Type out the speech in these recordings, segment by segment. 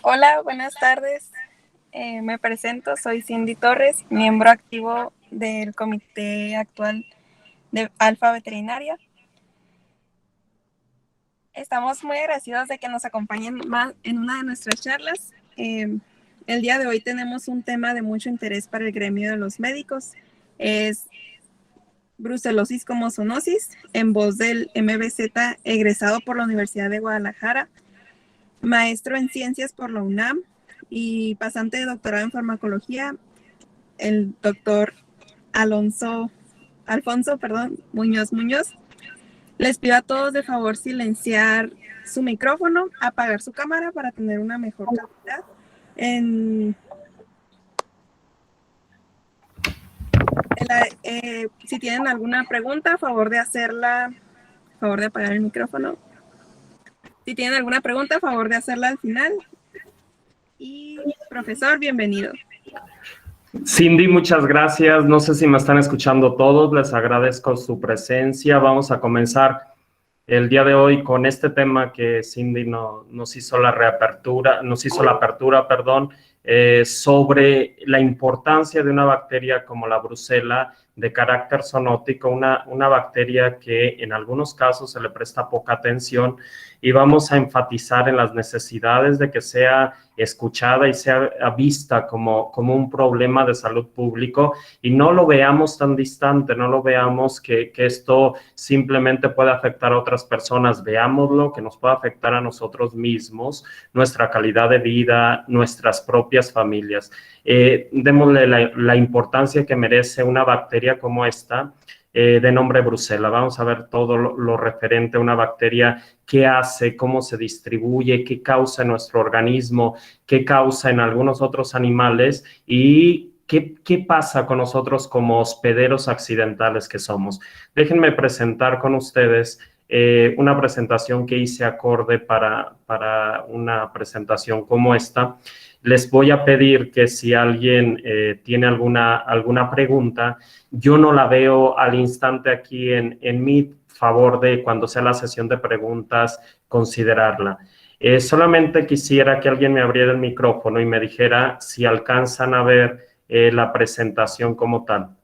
Hola, buenas tardes. Me presento, soy Cindy Torres, miembro activo del comité actual de Alfa Veterinaria. Estamos muy agradecidos de que nos acompañen más en una de nuestras charlas. El día de hoy tenemos un tema de mucho interés para el gremio de los médicos. Es brucelosis como zoonosis, en voz del MBZ, egresado por la Universidad de Guadalajara, maestro en ciencias por la UNAM y pasante de doctorado en farmacología, el doctor Alfonso Muñoz Muñoz. Les pido a todos de favor silenciar su micrófono, apagar su cámara para tener una mejor calidad. Si tienen alguna pregunta, a favor de hacerla, a favor de apagar el micrófono. Si tienen alguna pregunta, a favor de hacerla al final. Y profesor, bienvenido. Cindy, muchas gracias. No sé si me están escuchando todos. Les agradezco su presencia. Vamos a comenzar el día de hoy con este tema que Cindy nos hizo la apertura, sobre la importancia de una bacteria como la brucela de carácter zoonótico, una bacteria que en algunos casos se le presta poca atención, y vamos a enfatizar en las necesidades de que sea escuchada y sea vista como un problema de salud público, y no lo veamos tan distante, no lo veamos que esto simplemente puede afectar a otras personas, veámoslo que nos puede afectar a nosotros mismos, nuestra calidad de vida, nuestras propias familias. Démosle la importancia que merece una bacteria como esta, de nombre brucela. Vamos a ver todo lo referente a una bacteria, qué hace, cómo se distribuye, qué causa en nuestro organismo, qué causa en algunos otros animales y qué pasa con nosotros como hospederos accidentales que somos. Déjenme presentar con ustedes una presentación que hice acorde para una presentación como esta. Les voy a pedir que si alguien tiene alguna pregunta, yo no la veo al instante aquí en mi favor de cuando sea la sesión de preguntas, considerarla. Solamente quisiera que alguien me abriera el micrófono y me dijera si alcanzan a ver la presentación como tal,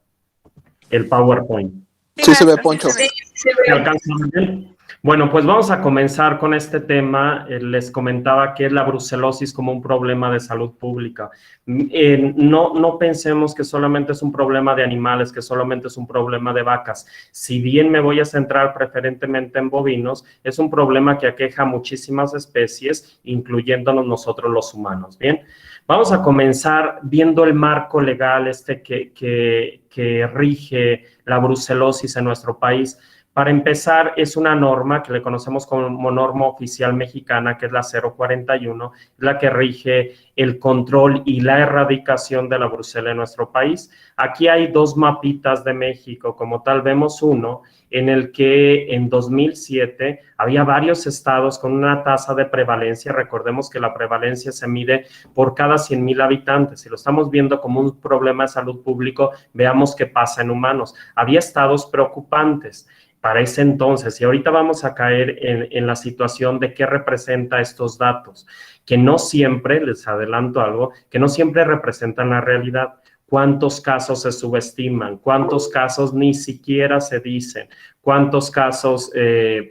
el PowerPoint. Sí, se ve, Poncho. ¿Se alcanza a ver? Bueno, pues vamos a comenzar con este tema. Les comentaba que es la brucelosis como un problema de salud pública. No pensemos que solamente es un problema de animales, que solamente es un problema de vacas. Si bien me voy a centrar preferentemente en bovinos, es un problema que aqueja a muchísimas especies, incluyéndonos nosotros los humanos. Bien, vamos a comenzar viendo el marco legal que rige la brucelosis en nuestro país. Para empezar, es una norma que le conocemos como norma oficial mexicana, que es la 041, la que rige el control y la erradicación de la brucela en nuestro país. Aquí hay dos mapitas de México, como tal vemos uno en el que en 2007 había varios estados con una tasa de prevalencia. Recordemos que la prevalencia se mide por cada 100,000 habitantes. Si lo estamos viendo como un problema de salud público, veamos qué pasa en humanos. Había estados preocupantes para ese entonces, y ahorita vamos a caer en la situación de qué representa estos datos, que no siempre, les adelanto algo, que no siempre representan la realidad. ¿Cuántos casos se subestiman? ¿Cuántos casos ni siquiera se dicen? ¿Cuántos casos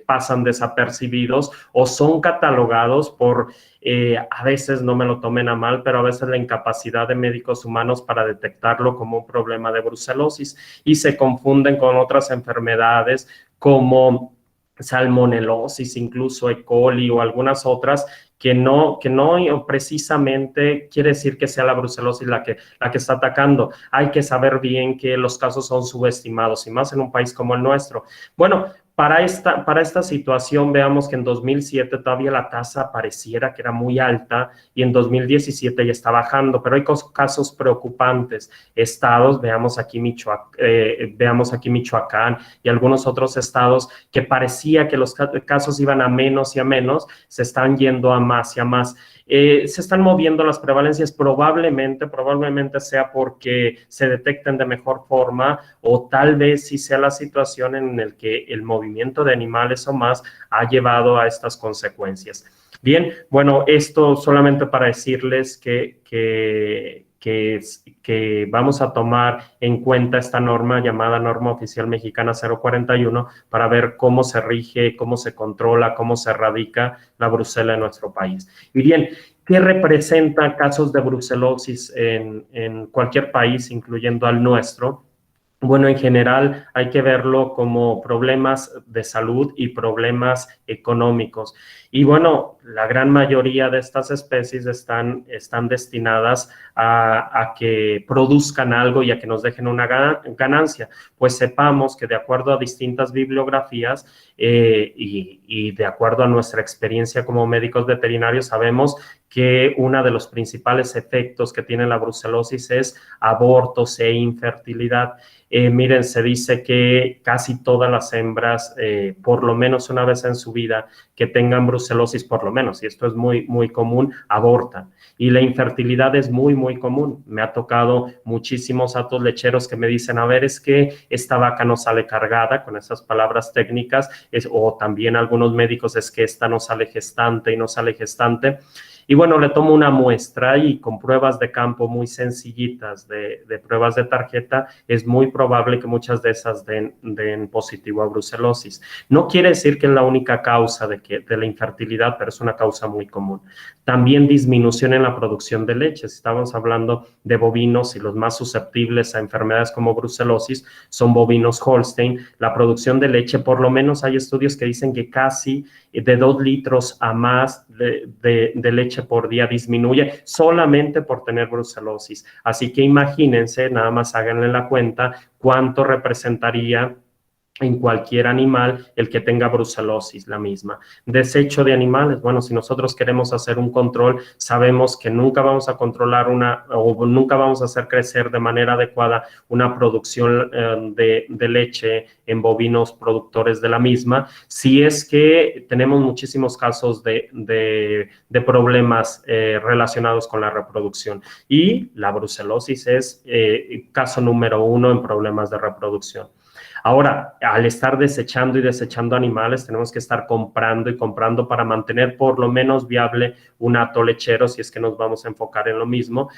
pasan desapercibidos o son catalogados por, a veces no me lo tomen a mal, pero a veces la incapacidad de médicos humanos para detectarlo como un problema de brucelosis, y se confunden con otras enfermedades como salmonelosis, incluso E. coli o algunas otras que no precisamente quiere decir que sea la brucelosis la que está atacando. Hay que saber bien que los casos son subestimados, y más en un país como el nuestro. Bueno, para esta situación, veamos que en 2007 todavía la tasa pareciera que era muy alta, y en 2017 ya está bajando, pero hay casos preocupantes. Estados, veamos aquí Michoacán y algunos otros estados que parecía que los casos iban a menos y a menos, se están yendo a más y a más. Se están moviendo las prevalencias, probablemente sea porque se detecten de mejor forma, o tal vez sí sea la situación en la que el movimiento de animales o más ha llevado a estas consecuencias. Bien, bueno, esto solamente para decirles que vamos a tomar en cuenta esta norma llamada Norma Oficial Mexicana 041 para ver cómo se rige, cómo se controla, cómo se erradica la brucela en nuestro país. Y bien, ¿qué representa casos de brucelosis en cualquier país, incluyendo al nuestro? Bueno, en general hay que verlo como problemas de salud y problemas económicos. Y bueno, la gran mayoría de estas especies están destinadas a que produzcan algo y a que nos dejen una ganancia. Pues sepamos que de acuerdo a distintas bibliografías y de acuerdo a nuestra experiencia como médicos veterinarios, sabemos que uno de los principales efectos que tiene la brucelosis es abortos e infertilidad. Miren, se dice que casi todas las hembras, por lo menos una vez en su vida, que tengan brucelosis, por lo menos, y esto es muy, muy común, abortan. Y la infertilidad es muy, muy común. Me ha tocado muchísimos atos lecheros que me dicen, a ver, es que esta vaca no sale cargada, con esas palabras técnicas, o también algunos médicos es que esta no sale gestante y no sale gestante. Y bueno, le tomo una muestra y con pruebas de campo muy sencillitas de pruebas de tarjeta, es muy probable que muchas de esas den positivo a brucelosis. No quiere decir que es la única causa de la infertilidad, pero es una causa muy común. También disminución en la producción de leche. Si estamos hablando de bovinos y los más susceptibles a enfermedades como brucelosis son bovinos Holstein, la producción de leche, por lo menos hay estudios que dicen que casi de 2 litros a más de leche por día disminuye solamente por tener brucelosis. Así que imagínense, nada más háganle la cuenta, cuánto representaría en cualquier animal el que tenga brucelosis, la misma. Desecho de animales, bueno, si nosotros queremos hacer un control, sabemos que nunca vamos a controlar o nunca vamos a hacer crecer de manera adecuada una producción de leche en bovinos productores de la misma, si es que tenemos muchísimos casos de problemas relacionados con la reproducción. Y la brucelosis es caso número 1 en problemas de reproducción. Ahora, al estar desechando y desechando animales, tenemos que estar comprando y comprando para mantener por lo menos viable un hato lechero, si es que nos vamos a enfocar en lo mismo.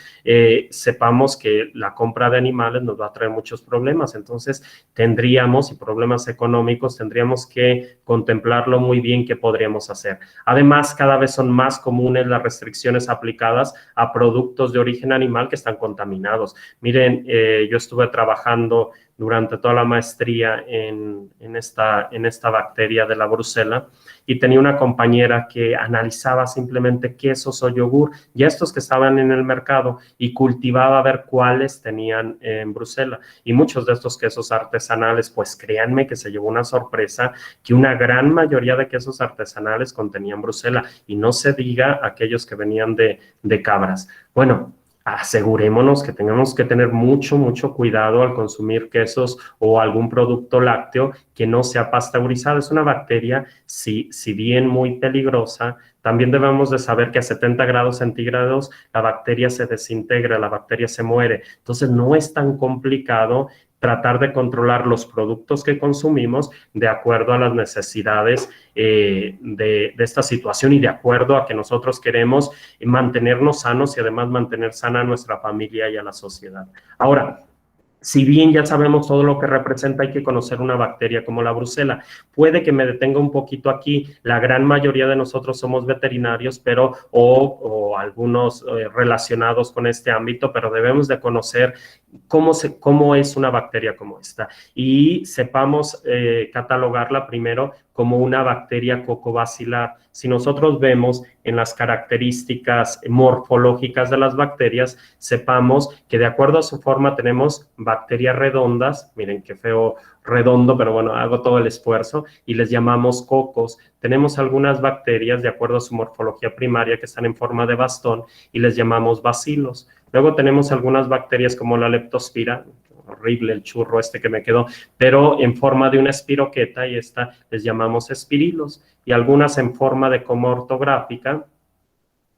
Sepamos que la compra de animales nos va a traer muchos problemas, entonces tendríamos, y problemas económicos, tendríamos que contemplarlo muy bien qué podríamos hacer. Además, cada vez son más comunes las restricciones aplicadas a productos de origen animal que están contaminados. Miren, yo estuve trabajando durante toda la maestría en esta bacteria de la brucela y tenía una compañera que analizaba simplemente quesos o yogur, ya estos que estaban en el mercado, y cultivaba a ver cuáles tenían brucela. Y muchos de estos quesos artesanales, pues créanme que se llevó una sorpresa que una gran mayoría de quesos artesanales contenían brucela, y no se diga aquellos que venían de cabras. Bueno, asegurémonos que tengamos que tener mucho, mucho cuidado al consumir quesos o algún producto lácteo que no sea pasteurizado. Es una bacteria, si bien muy peligrosa, también debemos de saber que a 70 grados centígrados la bacteria se desintegra, la bacteria se muere. Entonces, no es tan complicado tratar de los productos que consumimos de acuerdo a las necesidades de esta situación y de acuerdo a que nosotros queremos mantenernos sanos y además mantener sana a nuestra familia y a la sociedad. Ahora, si bien ya sabemos todo lo que representa, hay que conocer una bacteria como la brucela. Puede que me detenga un poquito aquí. La gran mayoría de nosotros somos veterinarios, pero o algunos relacionados con este ámbito, pero debemos de conocer cómo es una bacteria como esta y sepamos catalogarla primero como una bacteria cocobacilar. Si nosotros vemos en las características morfológicas de las bacterias, sepamos que de acuerdo a su forma tenemos bacterias redondas, miren qué feo redondo, pero bueno, hago todo el esfuerzo, y les llamamos cocos. Tenemos algunas bacterias de acuerdo a su morfología primaria que están en forma de bastón y les llamamos bacilos. Luego tenemos algunas bacterias como la leptospira, horrible el churro este que me quedó, pero en forma de una espiroqueta, y esta les llamamos espirilos, y algunas en forma de coma ortográfica,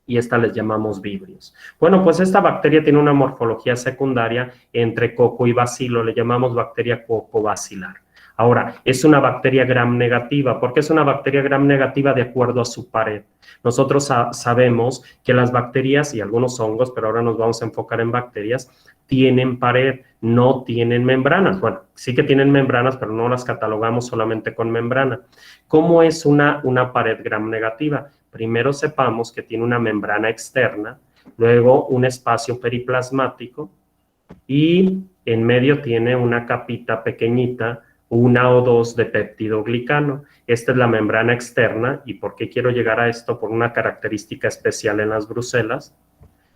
y esta les llamamos vibrios. Bueno, pues esta bacteria tiene una morfología secundaria entre coco y bacilo, le llamamos bacteria cocobacilar. Ahora, es una bacteria gram negativa. ¿Por qué es una bacteria gram negativa? De acuerdo a su pared. Nosotros sabemos que las bacterias y algunos hongos, pero ahora nos vamos a enfocar en bacterias, tienen pared, no tienen membranas. Bueno, sí que tienen membranas, pero no las catalogamos solamente con membrana. ¿Cómo es una pared gram negativa? Primero sepamos que tiene una membrana externa, luego un espacio periplasmático y en medio tiene una capita pequeñita, una o dos de peptidoglicano. Esta es la membrana externa. ¿Y por qué quiero llegar a esto? Por una característica especial en las bruselas.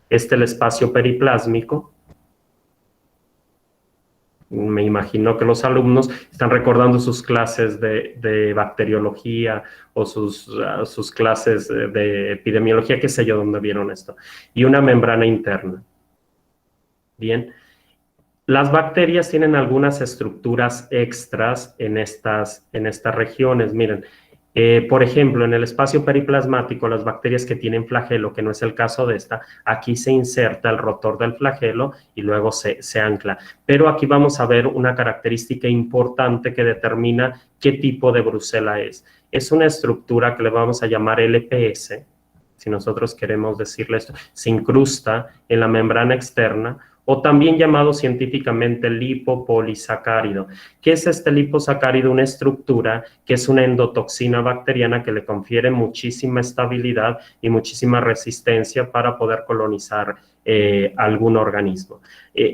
Este es el espacio periplásmico. Me imagino que los alumnos están recordando sus clases de bacteriología o sus clases de epidemiología, qué sé yo, donde vieron esto. Y una membrana interna. Bien. Las bacterias tienen algunas estructuras extras en estas regiones. Miren, por ejemplo, en el espacio periplasmático, las bacterias que tienen flagelo, que no es el caso de esta, aquí se inserta el rotor del flagelo y luego se ancla. Pero aquí vamos a ver una característica importante que determina qué tipo de brusela es. Es una estructura que le vamos a llamar LPS, si nosotros queremos decirle esto, se incrusta en la membrana externa, o también llamado científicamente lipopolisacárido. ¿Qué es este liposacárido? Una estructura que es una endotoxina bacteriana que le confiere muchísima estabilidad y muchísima resistencia para poder colonizar algún organismo.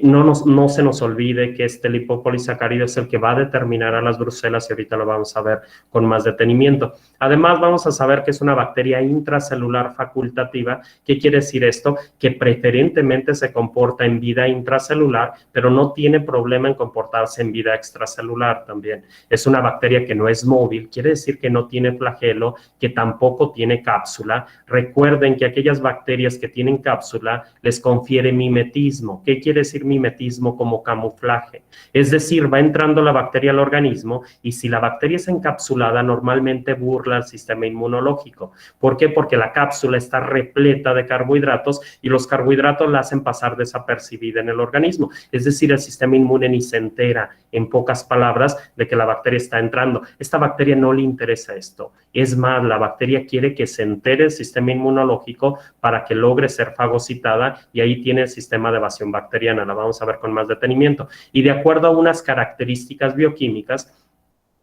No se nos olvide que este lipopolisacárido es el que va a determinar a las bruselas y ahorita lo vamos a ver con más detenimiento. Además, vamos a saber que es una bacteria intracelular facultativa. ¿Qué quiere decir esto? Que preferentemente se comporta en vida intracelular, pero no tiene problema en comportarse en vida extracelular también. Es una bacteria que no es móvil, quiere decir que no tiene flagelo, que tampoco tiene cápsula. Recuerden que aquellas bacterias que tienen cápsula les confiere mimetismo. ¿Qué quiere decir mimetismo? Como camuflaje. Es decir, va entrando la bacteria al organismo y si la bacteria es encapsulada, normalmente burla al sistema inmunológico. ¿Por qué? Porque la cápsula está repleta de carbohidratos y los carbohidratos la hacen pasar desapercibida en el organismo. Es decir, el sistema inmune ni se entera, en pocas palabras, de que la bacteria está entrando. Esta bacteria no le interesa esto. Es más, la bacteria quiere que se entere el sistema inmunológico para que logre ser fagocitada y ahí tiene el sistema de evasión bacteriana. La vamos a ver con más detenimiento. Y de acuerdo a unas características bioquímicas,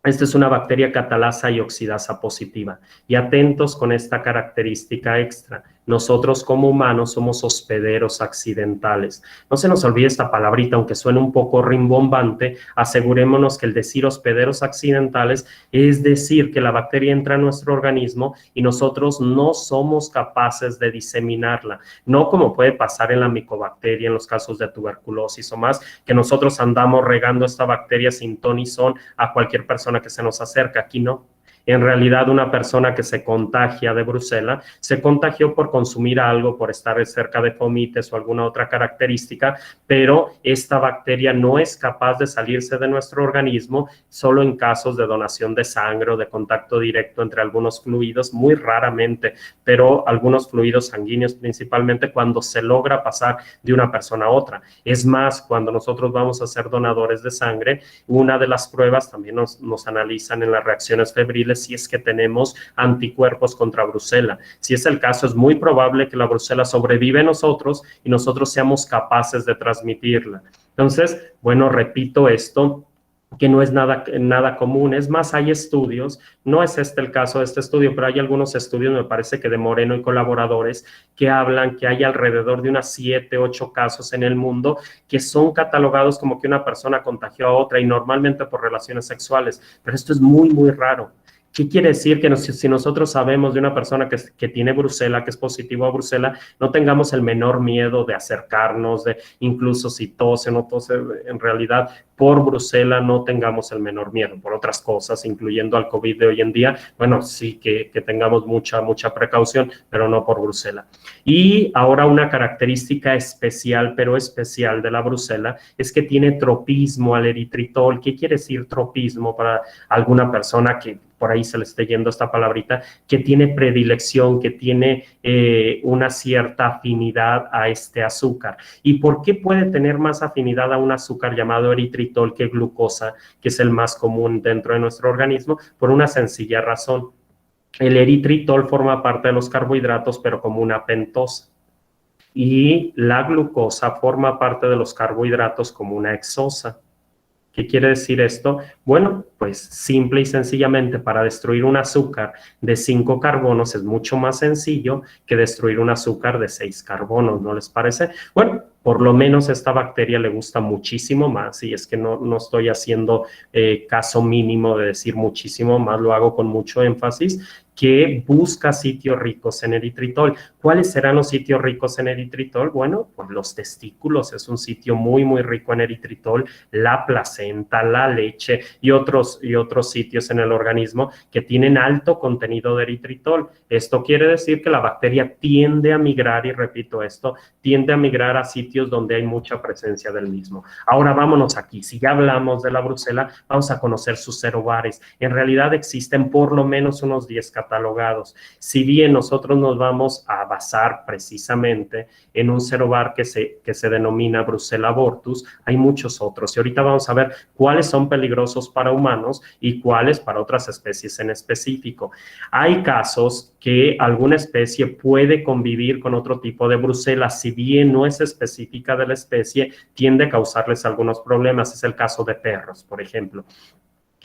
esta es una bacteria catalasa y oxidasa positiva. Y atentos con esta característica extra. Nosotros como humanos somos hospederos accidentales. No se nos olvide esta palabrita, aunque suene un poco rimbombante, asegurémonos que el decir hospederos accidentales es decir que la bacteria entra a nuestro organismo y nosotros no somos capaces de diseminarla. No como puede pasar en la micobacteria, en los casos de tuberculosis o más, que nosotros andamos regando esta bacteria sin ton y son a cualquier persona que se nos acerca. Aquí no. En realidad, una persona que se contagia de Brucela se contagió por consumir algo, por estar cerca de fomites o alguna otra característica, pero esta bacteria no es capaz de salirse de nuestro organismo solo en casos de donación de sangre o de contacto directo entre algunos fluidos, muy raramente, pero algunos fluidos sanguíneos principalmente cuando se logra pasar de una persona a otra. Es más, cuando nosotros vamos a ser donadores de sangre, una de las pruebas también nos analizan en las reacciones febriles si es que tenemos anticuerpos contra Brucela. Si es el caso, es muy probable que la Brucela sobrevive en nosotros y nosotros seamos capaces de transmitirla. Entonces, bueno, repito esto, que no es nada común. Es más, hay estudios, no es este el caso de este estudio, pero hay algunos estudios, me parece que de Moreno y colaboradores, que hablan que hay alrededor de unas 7, 8 casos en el mundo que son catalogados como que una persona contagió a otra y normalmente por relaciones sexuales, pero esto es muy, muy raro. ¿Qué quiere decir? Que si nosotros sabemos de una persona que tiene Brucela, que es positivo a Brucela, no tengamos el menor miedo de acercarnos, de incluso si tose o no tose, en realidad por Brucela no tengamos el menor miedo. Por otras cosas, incluyendo al COVID de hoy en día, bueno, sí que tengamos mucha precaución, pero no por Brucela. Y ahora una característica especial, pero especial de la Brucela, es que tiene tropismo al eritritol. ¿Qué quiere decir tropismo para alguna persona que por ahí se le esté yendo esta palabrita, que tiene predilección, que tiene una cierta afinidad a este azúcar. ¿Y por qué puede tener más afinidad a un azúcar llamado eritritol que glucosa, que es el más común dentro de nuestro organismo? Por una sencilla razón. El eritritol forma parte de los carbohidratos, pero como una pentosa. Y la glucosa forma parte de los carbohidratos como una hexosa. ¿Qué quiere decir esto? Bueno, pues simple y sencillamente para destruir un azúcar de 5 carbonos es mucho más sencillo que destruir un azúcar de 6 carbonos, ¿no les parece? Bueno, por lo menos a esta bacteria le gusta muchísimo más, y es que no estoy haciendo caso mínimo de decir muchísimo más, lo hago con mucho énfasis, que busca sitios ricos en eritritol. ¿Cuáles serán los sitios ricos en eritritol? Bueno, pues los testículos es un sitio muy, muy rico en eritritol, la placenta, la leche y otros sitios en el organismo que tienen alto contenido de eritritol. Esto quiere decir que la bacteria tiende a migrar, y repito esto, tiende a migrar a sitios donde hay mucha presencia del mismo. Ahora vámonos aquí. Si ya hablamos de la Brucela, vamos a conocer sus serobares. En realidad existen por lo menos unos 10 catalogados. Si bien nosotros nos vamos a basar precisamente en un serobar que se denomina Brucella abortus, hay muchos otros. Y ahorita vamos a ver cuáles son peligrosos para humanos y cuáles para otras especies en específico. Hay casos que alguna especie puede convivir con otro tipo de Brucella, si bien no es específica de la especie, tiende a causarles algunos problemas. Es el caso de perros, por ejemplo.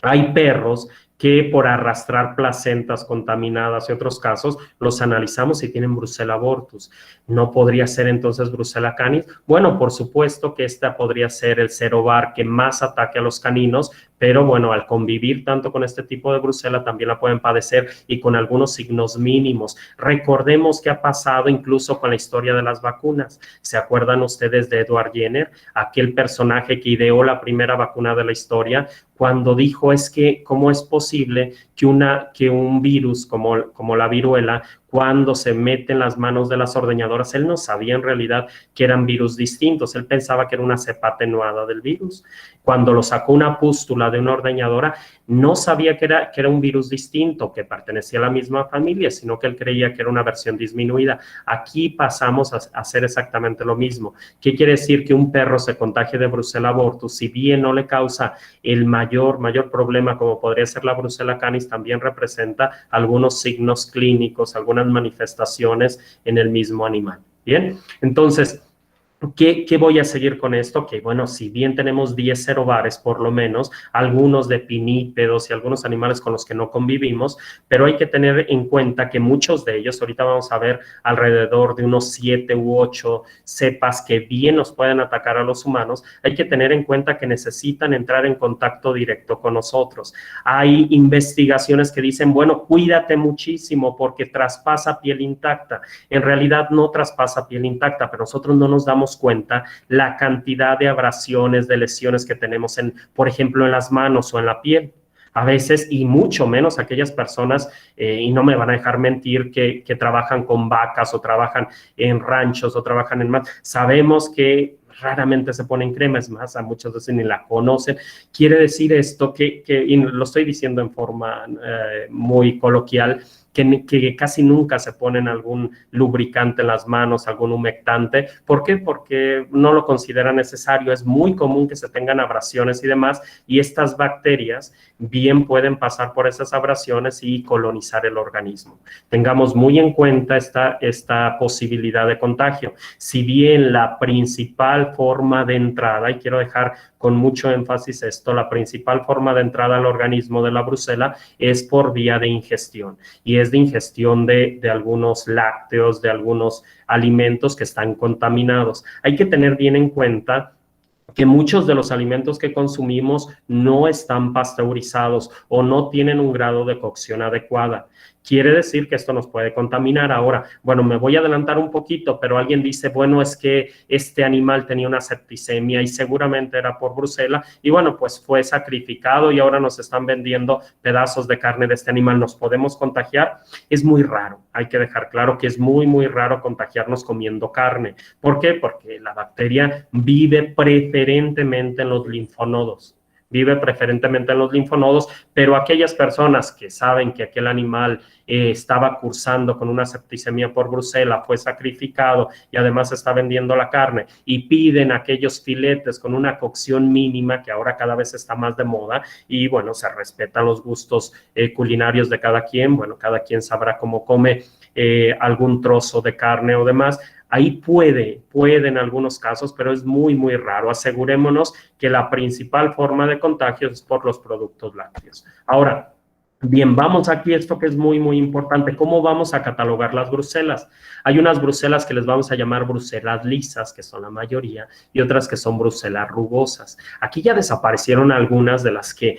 Hay perros que por arrastrar placentas contaminadas y otros casos, los analizamos y tienen Brucella abortus. ¿No podría ser entonces Brucella canis? Bueno, por supuesto que esta podría ser el serobar que más ataque a los caninos, pero bueno, al convivir tanto con este tipo de Brucella también la pueden padecer y con algunos signos mínimos. Recordemos qué ha pasado incluso con la historia de las vacunas. ¿Se acuerdan ustedes de Edward Jenner, aquel personaje que ideó la primera vacuna de la historia, cuando dijo es que cómo es posible que un virus como la viruela, cuando se mete en las manos de las ordeñadoras, él no sabía en realidad que eran virus distintos, él pensaba que era una cepa atenuada del virus. Cuando lo sacó una pústula de una ordeñadora, no sabía que era un virus distinto, que pertenecía a la misma familia, sino que él creía que era una versión disminuida. Aquí pasamos a hacer exactamente lo mismo. ¿Qué quiere decir? Que un perro se contagie de Brucella abortus, si bien no le causa el mayor problema como podría ser la Brucella canis, también representa algunos signos clínicos, algunas manifestaciones en el mismo animal. Bien, entonces, ¿qué voy a seguir con esto? Que bueno, si bien tenemos 10 serobares por lo menos, algunos de pinípedos y algunos animales con los que no convivimos, pero hay que tener en cuenta que muchos de ellos, ahorita vamos a ver alrededor de unos 7 u 8 cepas que bien nos pueden atacar a los humanos, hay que tener en cuenta que necesitan entrar en contacto directo con nosotros. Hay investigaciones que dicen, bueno, cuídate muchísimo porque traspasa piel intacta. En realidad no traspasa piel intacta, pero nosotros no nos damos cuenta la cantidad de abrasiones, de lesiones que tenemos por ejemplo, en las manos o en la piel. A veces, y mucho menos aquellas personas, y no me van a dejar mentir, que trabajan con vacas o trabajan en ranchos o trabajan en mar. Sabemos que raramente se ponen crema, es más, a muchas veces ni la conocen. Quiere decir esto y lo estoy diciendo en forma muy coloquial, que casi nunca se ponen algún lubricante en las manos, algún humectante. ¿Por qué? Porque no lo consideran necesario. Es muy común que se tengan abrasiones y demás, y estas bacterias bien pueden pasar por esas abrasiones y colonizar el organismo. Tengamos muy en cuenta esta posibilidad de contagio. Si bien la principal forma de entrada, y quiero dejar con mucho énfasis esto, la principal forma de entrada al organismo de la Brucella es por vía de ingestión, y es de ingestión de algunos lácteos, de algunos alimentos que están contaminados. Hay que tener bien en cuenta que muchos de los alimentos que consumimos no están pasteurizados o no tienen un grado de cocción adecuada. Quiere decir que esto nos puede contaminar. Ahora, bueno, me voy a adelantar un poquito, pero alguien dice, bueno, es que este animal tenía una septicemia y seguramente era por Brucella, y bueno, pues fue sacrificado y ahora nos están vendiendo pedazos de carne de este animal. ¿Nos podemos contagiar? Es muy raro. Hay que dejar claro que es muy raro contagiarnos comiendo carne. ¿Por qué? Porque la bacteria vive preferentemente en los linfonodos. vive preferentemente en los linfonodos, pero aquellas personas que saben que aquel animal estaba cursando con una septicemia por brucela, fue sacrificado y además está vendiendo la carne y piden aquellos filetes con una cocción mínima, que ahora cada vez está más de moda, y bueno, se respetan los gustos culinarios de cada quien, bueno, cada quien sabrá cómo come algún trozo de carne o demás. Ahí puede en algunos casos, pero es muy, muy raro. Asegurémonos que la principal forma de contagio es por los productos lácteos. Ahora, bien, vamos aquí, esto que es muy, muy importante. ¿Cómo vamos a catalogar las bruselas? Hay unas bruselas que les vamos a llamar bruselas lisas, que son la mayoría, y otras que son bruselas rugosas. Aquí ya desaparecieron algunas de las que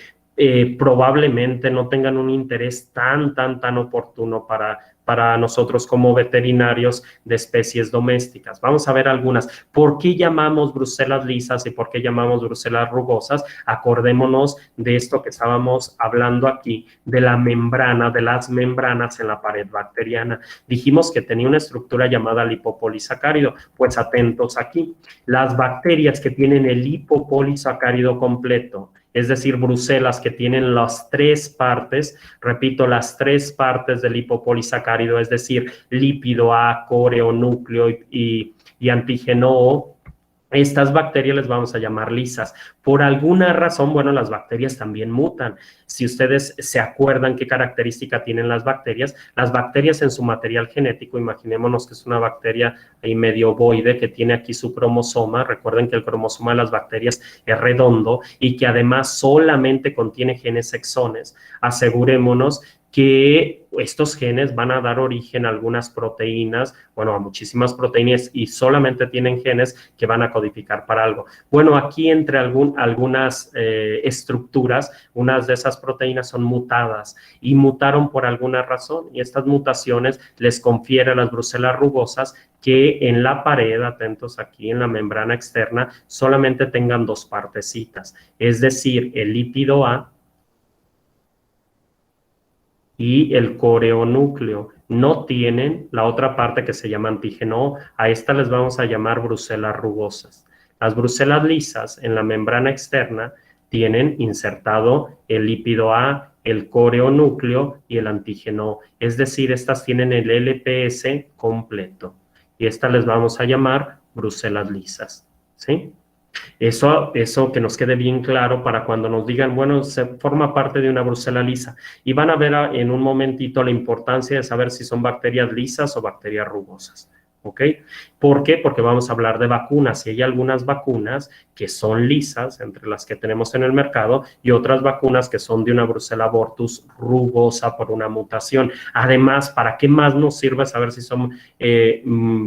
probablemente no tengan un interés tan oportuno para nosotros como veterinarios de especies domésticas. Vamos a ver algunas. ¿Por qué llamamos bruselas lisas y por qué llamamos bruselas rugosas? Acordémonos de esto que estábamos hablando aquí, de la membrana, de las membranas en la pared bacteriana. Dijimos que tenía una estructura llamada lipopolisacárido. Pues atentos aquí. Las bacterias que tienen el lipopolisacárido completo, es decir, bruselas que tienen las tres partes, repito, las tres partes del lipopolisacárido, es decir, lípido A, córeo, núcleo y antígeno O. Estas bacterias les vamos a llamar lisas. Por alguna razón, bueno, las bacterias también mutan. Si ustedes se acuerdan qué característica tienen las bacterias en su material genético, imaginémonos que es una bacteria ahí medio ovoide que tiene aquí su cromosoma. Recuerden que el cromosoma de las bacterias es redondo y que además solamente contiene genes exones. Asegurémonos que estos genes van a dar origen a algunas proteínas, bueno, a muchísimas proteínas y solamente tienen genes que van a codificar para algo. Bueno, aquí entre algunas estructuras, unas de esas proteínas son mutadas y mutaron por alguna razón y estas mutaciones les confieren a las bruselas rugosas que en la pared, atentos aquí en la membrana externa, solamente tengan dos partecitas, es decir, el lípido A y el coreonúcleo. No tienen la otra parte que se llama antígeno O. A esta les vamos a llamar bruselas rugosas. Las bruselas lisas en la membrana externa tienen insertado el lípido A, el coreonúcleo y el antígeno O. Es decir, estas tienen el LPS completo. Y estas les vamos a llamar bruselas lisas. ¿Sí? Eso que nos quede bien claro para cuando nos digan, bueno, se forma parte de una brusela lisa. Y van a ver en un momentito la importancia de saber si son bacterias lisas o bacterias rugosas. ¿Ok? ¿Por qué? Porque vamos a hablar de vacunas y hay algunas vacunas que son lisas, entre las que tenemos en el mercado, y otras vacunas que son de una Brucella abortus rugosa por una mutación. Además, ¿para qué más nos sirve saber si son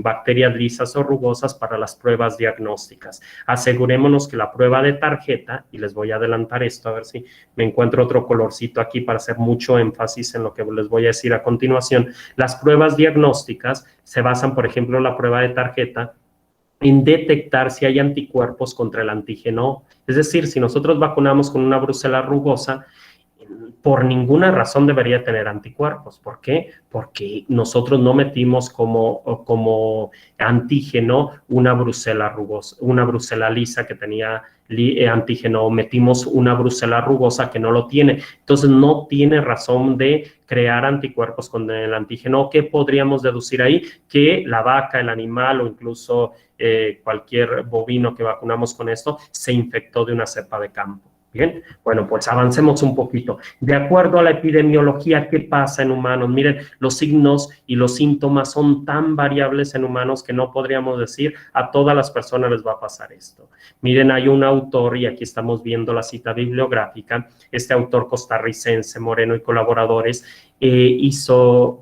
bacterias lisas o rugosas? Para las pruebas diagnósticas. Asegurémonos que la prueba de tarjeta, y les voy a adelantar esto, a ver si me encuentro otro colorcito aquí para hacer mucho énfasis en lo que les voy a decir a continuación. Las pruebas diagnósticas se basan, por ejemplo, en la prueba de tarjeta en detectar si hay anticuerpos contra el antígeno. Es decir, si nosotros vacunamos con una brucela rugosa, por ninguna razón debería tener anticuerpos. ¿Por qué? Porque nosotros no metimos como antígeno una brucela rugosa, una brucela lisa que tenía antígeno, metimos una brucela rugosa que no lo tiene. Entonces, no tiene razón de crear anticuerpos con el antígeno. ¿Qué podríamos deducir ahí? Que la vaca, el animal o incluso cualquier bovino que vacunamos con esto se infectó de una cepa de campo. Bien, bueno, pues avancemos un poquito. De acuerdo a la epidemiología, ¿qué pasa en humanos? Miren, los signos y los síntomas son tan variables en humanos que no podríamos decir a todas las personas les va a pasar esto. Miren, hay un autor, y aquí estamos viendo la cita bibliográfica, este autor costarricense, Moreno y colaboradores,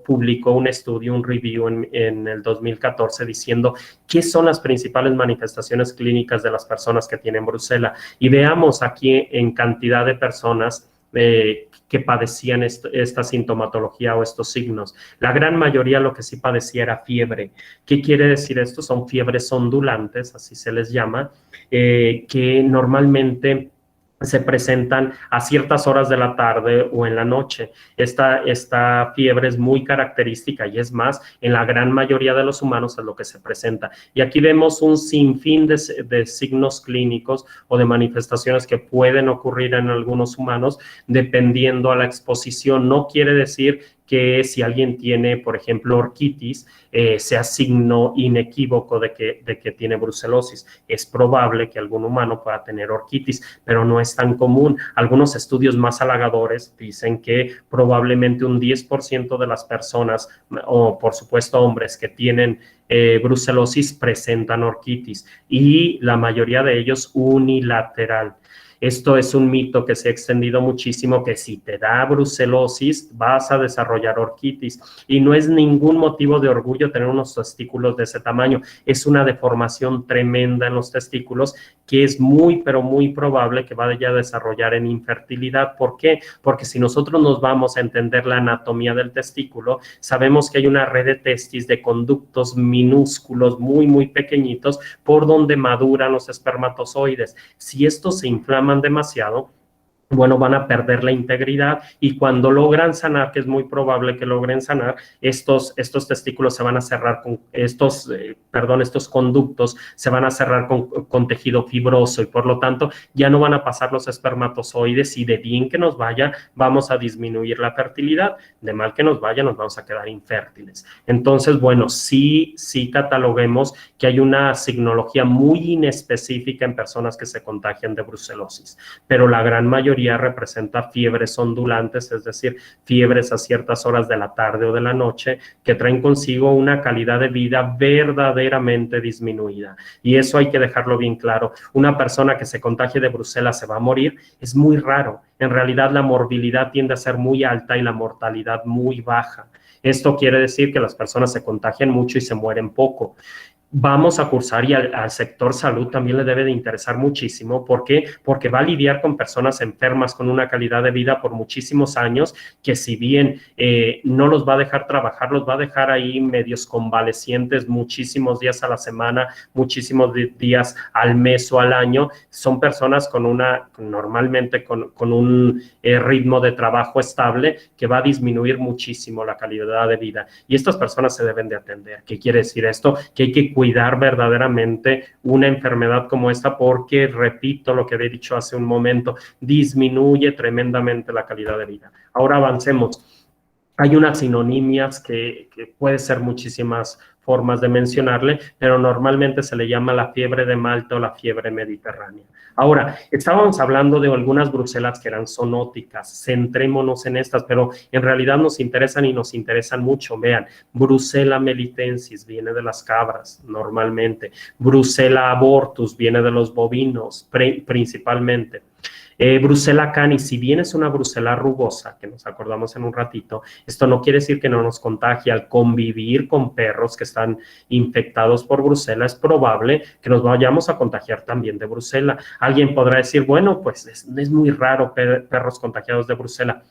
publicó un estudio, un review en el 2014 diciendo qué son las principales manifestaciones clínicas de las personas que tienen brucela. Y veamos aquí en cantidad de personas que padecían esta sintomatología o estos signos. La gran mayoría lo que sí padecía era fiebre. ¿Qué quiere decir esto? Son fiebres ondulantes, así se les llama, que normalmente se presentan a ciertas horas de la tarde o en la noche. Esta fiebre es muy característica y es más, en la gran mayoría de los humanos es lo que se presenta. Y aquí vemos un sinfín de signos clínicos o de manifestaciones que pueden ocurrir en algunos humanos dependiendo a la exposición. No quiere decir que si alguien tiene, por ejemplo, orquitis, sea signo inequívoco de que tiene brucelosis. Es probable que algún humano pueda tener orquitis, pero no es tan común. Algunos estudios más halagadores dicen que probablemente un 10% de las personas, o por supuesto hombres que tienen brucelosis, presentan orquitis y la mayoría de ellos unilateral. Esto es un mito que se ha extendido muchísimo, que si te da brucelosis vas a desarrollar orquitis, y no es ningún motivo de orgullo tener unos testículos de ese tamaño. Es una deformación tremenda en los testículos que es muy, pero muy probable que vaya a desarrollar en infertilidad. ¿Por qué? Porque si nosotros nos vamos a entender la anatomía del testículo, sabemos que hay una red de testis de conductos minúsculos, muy, muy pequeñitos, por donde maduran los espermatozoides. Si estos se inflaman demasiado, bueno, van a perder la integridad, y cuando logran sanar, que es muy probable que logren sanar, estos testículos se van a cerrar con estos conductos se van a cerrar con tejido fibroso, y por lo tanto ya no van a pasar los espermatozoides, y de bien que nos vaya, vamos a disminuir la fertilidad. De mal que nos vaya, nos vamos a quedar infértiles. Entonces, bueno, sí cataloguemos que hay una signología muy inespecífica en personas que se contagian de brucelosis, pero la gran mayoría representa fiebres ondulantes, es decir, fiebres a ciertas horas de la tarde o de la noche que traen consigo una calidad de vida verdaderamente disminuida. Y eso hay que dejarlo bien claro. Una persona que se contagie de brucela se va a morir, es muy raro. En realidad la morbilidad tiende a ser muy alta y la mortalidad muy baja. Esto quiere decir que las personas se contagian mucho y se mueren poco. Vamos a cursar, y al sector salud también le debe de interesar muchísimo. ¿Por qué? Porque va a lidiar con personas enfermas con una calidad de vida por muchísimos años, que si bien no los va a dejar trabajar, los va a dejar ahí medios convalecientes muchísimos días a la semana, muchísimos días al mes o al año. Son personas normalmente con un ritmo de trabajo estable que va a disminuir muchísimo la calidad de vida. Y estas personas se deben de atender. ¿Qué quiere decir esto? Que hay que cuidar verdaderamente una enfermedad como esta, porque, repito lo que había dicho hace un momento, disminuye tremendamente la calidad de vida. Ahora avancemos. Hay unas sinonimias que puede ser muchísimas formas de mencionarle, pero normalmente se le llama la fiebre de Malta o la fiebre mediterránea. Ahora, estábamos hablando de algunas brucelas que eran zoonóticas, centrémonos en estas, pero en realidad nos interesan y nos interesan mucho. Vean, Brucella melitensis viene de las cabras normalmente, Brucella abortus viene de los bovinos principalmente. Brucella canis, si bien es una brucela rugosa, que nos acordamos en un ratito, esto no quiere decir que no nos contagie. Al convivir con perros que están infectados por brucela, es probable que nos vayamos a contagiar también de brucela. Alguien podrá decir, bueno, pues es muy raro perros contagiados de brucela.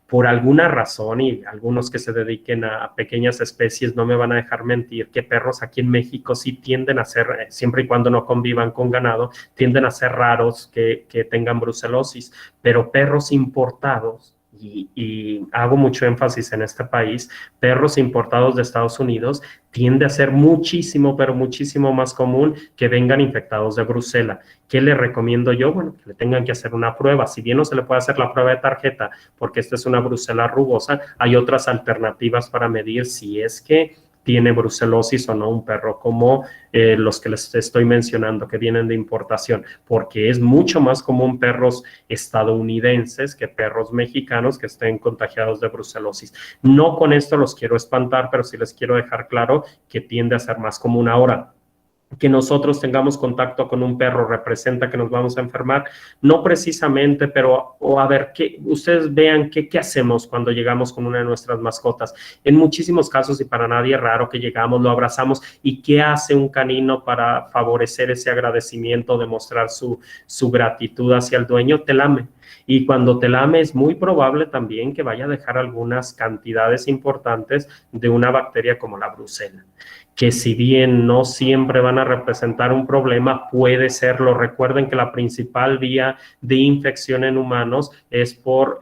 Por alguna razón, y algunos que se dediquen a pequeñas especies no me van a dejar mentir, que perros aquí en México sí tienden a ser, siempre y cuando no convivan con ganado, tienden a ser raros que tengan brucelosis, pero perros importados, y hago mucho énfasis en este país, perros importados de Estados Unidos, tiende a ser muchísimo, pero muchísimo más común que vengan infectados de brucela. ¿Qué le recomiendo yo? Bueno, que le tengan que hacer una prueba. Si bien no se le puede hacer la prueba de tarjeta porque esta es una brucela rugosa, hay otras alternativas para medir si es que tiene brucelosis o no un perro, como los que les estoy mencionando, que vienen de importación, porque es mucho más común perros estadounidenses que perros mexicanos que estén contagiados de brucelosis. No con esto los quiero espantar, pero sí les quiero dejar claro que tiende a ser más común. Ahora, que nosotros tengamos contacto con un perro representa que nos vamos a enfermar, no precisamente, pero a ver, que ustedes vean qué hacemos cuando llegamos con una de nuestras mascotas. En muchísimos casos, y para nadie es raro, que llegamos, lo abrazamos, y ¿qué hace un canino para favorecer ese agradecimiento, demostrar su gratitud hacia el dueño? Te lame. Y cuando te lame es muy probable también que vaya a dejar algunas cantidades importantes de una bacteria como la brucela. que si bien no siempre van a representar un problema, puede serlo. Recuerden que la principal vía de infección en humanos es por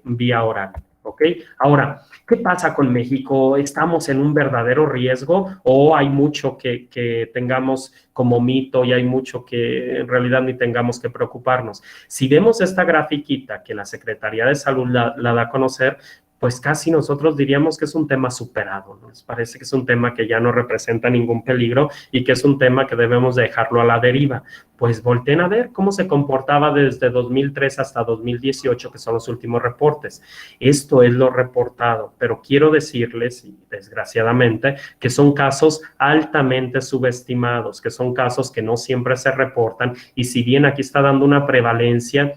vía oral, ¿ok? Ahora, ¿qué pasa con México? ¿Estamos en un verdadero riesgo o hay mucho que tengamos como mito y hay mucho que en realidad ni tengamos que preocuparnos? Si vemos esta grafiquita que la Secretaría de Salud la da a conocer, pues casi nosotros diríamos que es un tema superado, ¿no? Nos parece que es un tema que ya no representa ningún peligro y que es un tema que debemos dejarlo a la deriva. Pues volteen a ver cómo se comportaba desde 2003 hasta 2018, que son los últimos reportes. Esto es lo reportado, pero quiero decirles, y desgraciadamente, que son casos altamente subestimados, que son casos que no siempre se reportan, y si bien aquí está dando una prevalencia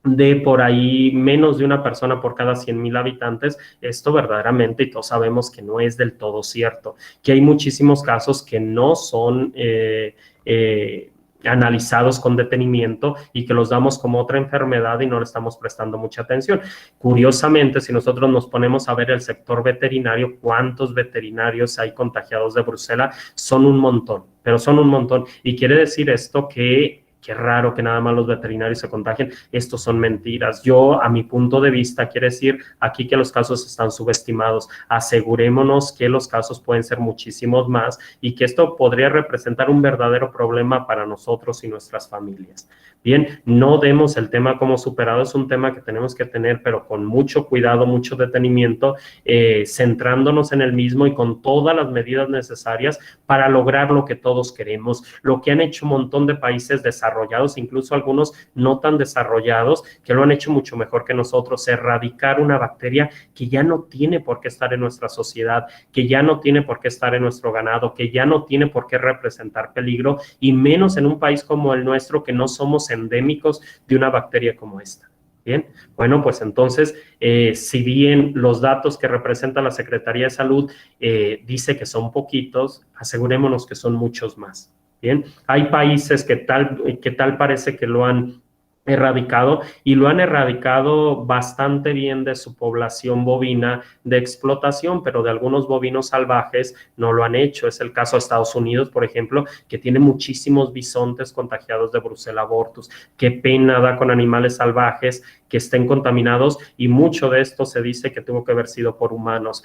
de por ahí menos de una persona por cada 100,000 habitantes, esto verdaderamente, y todos sabemos que no es del todo cierto, que hay muchísimos casos que no son analizados con detenimiento y que los damos como otra enfermedad y no le estamos prestando mucha atención. Curiosamente, si nosotros nos ponemos a ver el sector veterinario, ¿cuántos veterinarios hay contagiados de Brucela? Son un montón, pero son un montón. Y quiere decir esto que qué raro que nada más los veterinarios se contagien. Estos son mentiras. Yo, a mi punto de vista, quiere decir aquí que los casos están subestimados. Asegurémonos que los casos pueden ser muchísimos más y que esto podría representar un verdadero problema para nosotros y nuestras familias. Bien, no demos el tema como superado, es un tema que tenemos que tener, pero con mucho cuidado, mucho detenimiento, centrándonos en el mismo y con todas las medidas necesarias para lograr lo que todos queremos, lo que han hecho un montón de países desarrollados, incluso algunos no tan desarrollados, que lo han hecho mucho mejor que nosotros, erradicar una bacteria que ya no tiene por qué estar en nuestra sociedad, que ya no tiene por qué estar en nuestro ganado, que ya no tiene por qué representar peligro, y menos en un país como el nuestro, que no somos endémicos de una bacteria como esta. Bien, bueno, pues entonces, si bien los datos que representa la Secretaría de Salud dice que son poquitos, asegurémonos que son muchos más. Bien, hay países que tal parece que lo han erradicado y lo han erradicado bastante bien de su población bovina de explotación, pero de algunos bovinos salvajes no lo han hecho. Es el caso de Estados Unidos, por ejemplo, que tiene muchísimos bisontes contagiados de Brucella abortus. Qué pena da con animales salvajes que estén contaminados, y mucho de esto se dice que tuvo que haber sido por humanos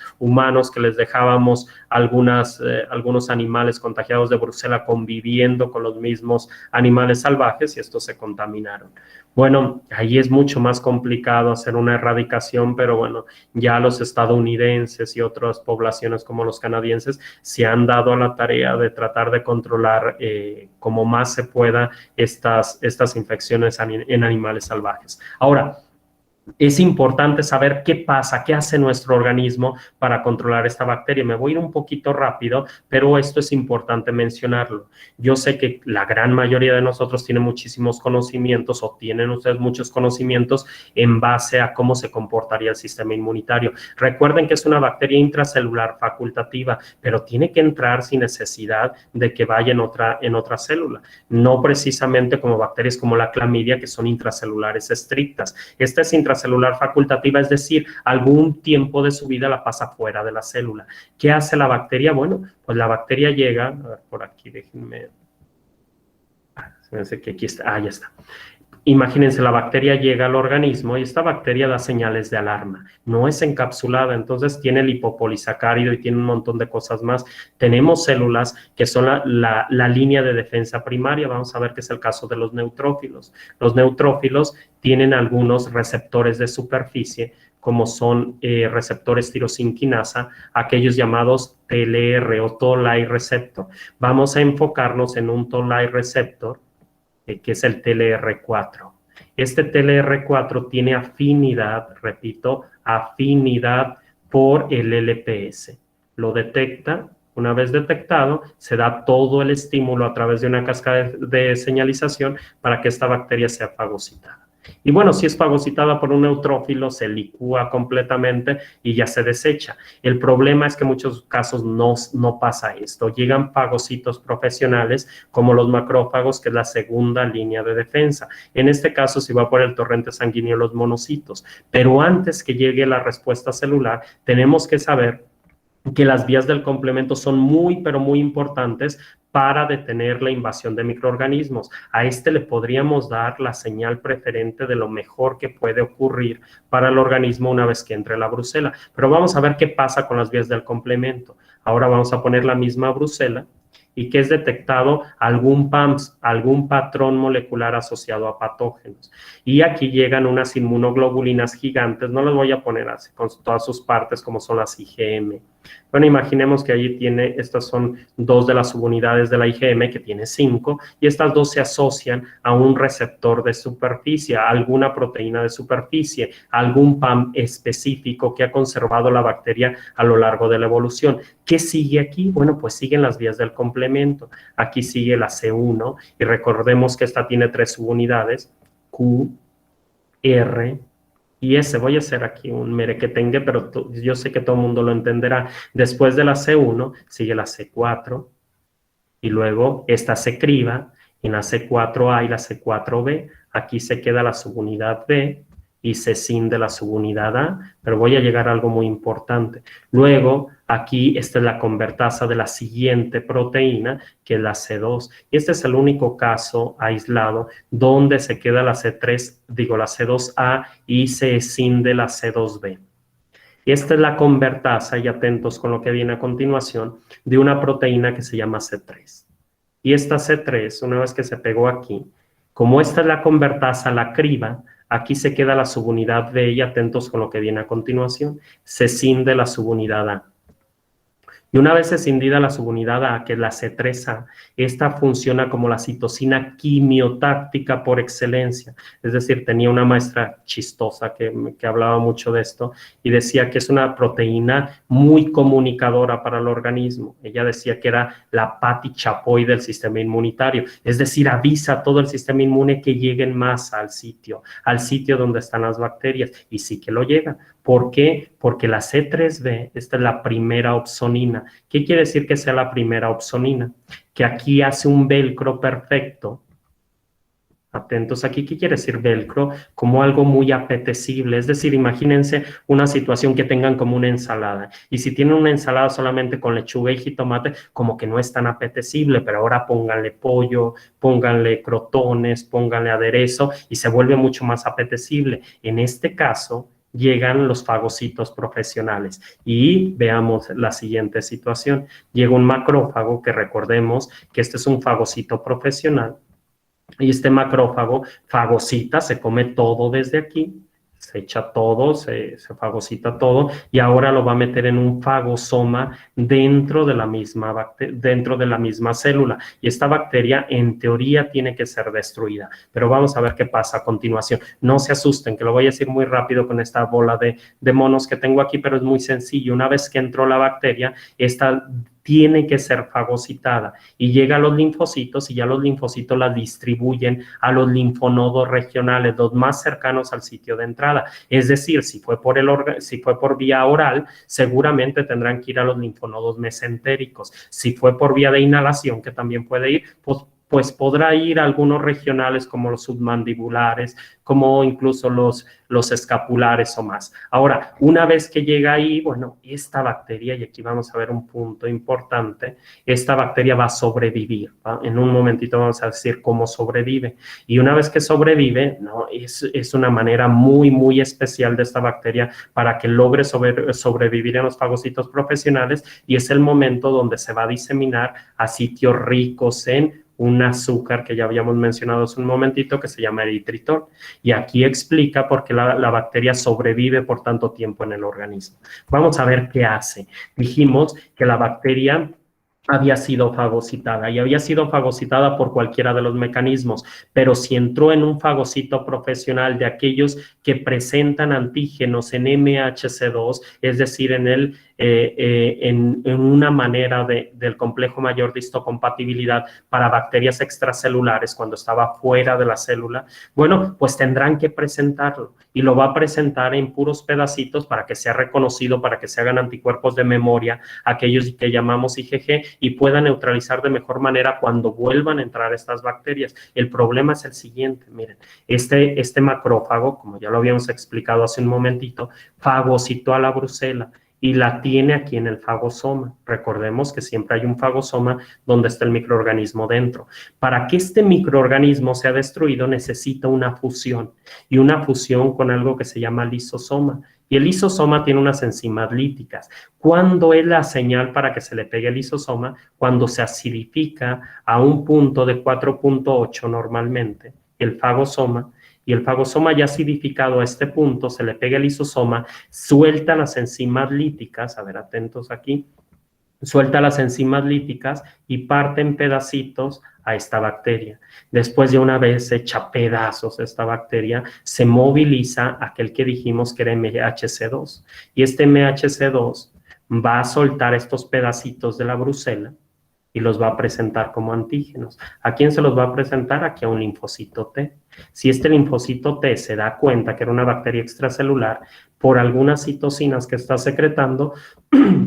que les dejábamos algunos animales contagiados de Brucella conviviendo con los mismos animales salvajes y estos se contaminaron. Bueno, ahí es mucho más complicado hacer una erradicación, pero bueno, ya los estadounidenses y otras poblaciones como los canadienses se han dado a la tarea de tratar de controlar como más se pueda estas infecciones en animales salvajes. Ahora, es importante saber qué pasa, qué hace nuestro organismo para controlar esta bacteria. Me voy a ir un poquito rápido, pero esto es importante mencionarlo. Yo sé que la gran mayoría de nosotros tiene muchísimos conocimientos o tienen ustedes muchos conocimientos en base a cómo se comportaría el sistema inmunitario. Recuerden que es una bacteria intracelular facultativa, pero tiene que entrar sin necesidad de que vaya en otra célula. No precisamente como bacterias como la clamidia, que son intracelulares estrictas. Esta es intracelular facultativa, es decir, algún tiempo de su vida la pasa fuera de la célula. ¿Qué hace la bacteria? Bueno, pues la bacteria llega, a ver, por aquí, déjenme, se me hace que aquí está, ya está. Imagínense, la bacteria llega al organismo y esta bacteria da señales de alarma. No es encapsulada, entonces tiene el hipopolisacárido y tiene un montón de cosas más. Tenemos células que son la línea de defensa primaria. Vamos a ver que es el caso de los neutrófilos. Los neutrófilos tienen algunos receptores de superficie, como son receptores tirosinquinasa, aquellos llamados TLR o Toll-like receptor. Vamos a enfocarnos en un Toll-like receptor, que es el TLR4. Este TLR4 tiene afinidad, repito, afinidad por el LPS. Lo detecta, una vez detectado, se da todo el estímulo a través de una cascada de señalización para que esta bacteria sea fagocitada. Y bueno, si es fagocitada por un neutrófilo, se licúa completamente y ya se desecha. El problema es que en muchos casos no pasa esto. Llegan fagocitos profesionales como los macrófagos, que es la segunda línea de defensa. En este caso, si va por el torrente sanguíneo, los monocitos. Pero antes que llegue la respuesta celular, tenemos que saber que las vías del complemento son muy, pero muy importantes para detener la invasión de microorganismos. A este le podríamos dar la señal preferente de lo mejor que puede ocurrir para el organismo una vez que entre la brucela. Pero vamos a ver qué pasa con las vías del complemento. Ahora vamos a poner la misma brucela y que es detectado algún PAMS, algún patrón molecular asociado a patógenos. Y aquí llegan unas inmunoglobulinas gigantes, no las voy a poner así con todas sus partes como son las IgM. Bueno, imaginemos que allí tiene, estas son dos de las subunidades de la IgM, que tiene 5, y estas dos se asocian a un receptor de superficie, a alguna proteína de superficie, a algún PAM específico que ha conservado la bacteria a lo largo de la evolución. ¿Qué sigue aquí? Bueno, pues siguen las vías del complemento. Aquí sigue la C1, y recordemos que esta tiene 3 subunidades, Q, R y S. Voy a hacer aquí un merequetengue, pero yo sé que todo el mundo lo entenderá. Después de la C1 sigue la C4 y luego esta se criba y en la C4A y la C4B. Aquí se queda la subunidad B y se cinde la subunidad A, pero voy a llegar a algo muy importante. Luego, aquí esta es la convertasa de la siguiente proteína, que es la C2, y este es el único caso aislado donde se queda la C3, digo la C2A y se cinde la C2B. Y esta es la convertasa, y atentos con lo que viene a continuación, de una proteína que se llama C3. Y esta C3, una vez que se pegó aquí, como esta es la convertasa, la criba, aquí se queda la subunidad B y atentos con lo que viene a continuación, se cinde la subunidad A. Y una vez escindida la subunidad A, que es la C3A, esta funciona como la citosina quimiotáctica por excelencia. Es decir, tenía una maestra chistosa que hablaba mucho de esto y decía que es una proteína muy comunicadora para el organismo. Ella decía que era la Pati Chapoy del sistema inmunitario. Es decir, avisa a todo el sistema inmune que lleguen más al sitio donde están las bacterias. Y sí que lo llegan. ¿Por qué? Porque la C3B, esta es la primera opsonina. ¿Qué quiere decir que sea la primera opsonina? Que aquí hace un velcro perfecto. Atentos aquí, ¿qué quiere decir velcro? Como algo muy apetecible. Es decir, imagínense una situación que tengan como una ensalada. Y si tienen una ensalada solamente con lechuga y jitomate, como que no es tan apetecible, pero ahora pónganle pollo, pónganle crotones, pónganle aderezo y se vuelve mucho más apetecible. En este caso, llegan los fagocitos profesionales. Y veamos la siguiente situación. Llega un macrófago, que recordemos que este es un fagocito profesional, y este macrófago fagocita, se come todo desde aquí, se echa todo, se fagocita todo, y ahora lo va a meter en un fagosoma dentro de la misma célula. Y esta bacteria, en teoría, tiene que ser destruida. Pero vamos a ver qué pasa a continuación. No se asusten, que lo voy a decir muy rápido con esta bola de monos que tengo aquí, pero es muy sencillo. Una vez que entró la bacteria, esta tiene que ser fagocitada y llega a los linfocitos, y ya los linfocitos la distribuyen a los linfonodos regionales, los más cercanos al sitio de entrada. Es decir, si fue por vía oral, seguramente tendrán que ir a los linfonodos mesentéricos. Si fue por vía de inhalación, que también puede ir, pues podrá ir a algunos regionales como los submandibulares, como incluso los escapulares o más. Ahora, una vez que llega ahí, bueno, esta bacteria, y aquí vamos a ver un punto importante, esta bacteria va a sobrevivir, ¿va? En un momentito vamos a decir cómo sobrevive. Y una vez que sobrevive, ¿no? Es una manera muy, muy especial de esta bacteria para que logre sobrevivir en los fagocitos profesionales, y es el momento donde se va a diseminar a sitios ricos en un azúcar que ya habíamos mencionado hace un momentito, que se llama eritritol. Y aquí explica por qué la bacteria sobrevive por tanto tiempo en el organismo. Vamos a ver qué hace. Dijimos que la bacteria había sido fagocitada, y había sido fagocitada por cualquiera de los mecanismos, pero si entró en un fagocito profesional de aquellos que presentan antígenos en MHC2, es decir, en una manera del complejo mayor de histocompatibilidad para bacterias extracelulares cuando estaba fuera de la célula, bueno, pues tendrán que presentarlo, y lo va a presentar en puros pedacitos para que sea reconocido, para que se hagan anticuerpos de memoria, aquellos que llamamos IgG, y pueda neutralizar de mejor manera cuando vuelvan a entrar estas bacterias. El problema es el siguiente, miren, este macrófago, como ya lo habíamos explicado hace un momentito, fagocitó a la brucela, y la tiene aquí en el fagosoma. Recordemos que siempre hay un fagosoma donde está el microorganismo dentro. Para que este microorganismo sea destruido necesita una fusión, y una fusión con algo que se llama lisosoma. Y el lisosoma tiene unas enzimas líticas. ¿Cuándo es la señal para que se le pegue el lisosoma? Cuando se acidifica a un punto de 4.8 normalmente, el fagosoma, y el fagosoma ya acidificado a este punto, se le pega el lisosoma, suelta las enzimas líticas, a ver, atentos aquí, suelta las enzimas líticas y parte en pedacitos a esta bacteria. Después de una vez hecha pedazos esta bacteria, se moviliza aquel que dijimos que era MHC2. Y este MHC2 va a soltar estos pedacitos de la brucela y los va a presentar como antígenos. ¿A quién se los va a presentar? Aquí a un linfocito T. Si este linfocito T se da cuenta que era una bacteria extracelular, por algunas citocinas que está secretando,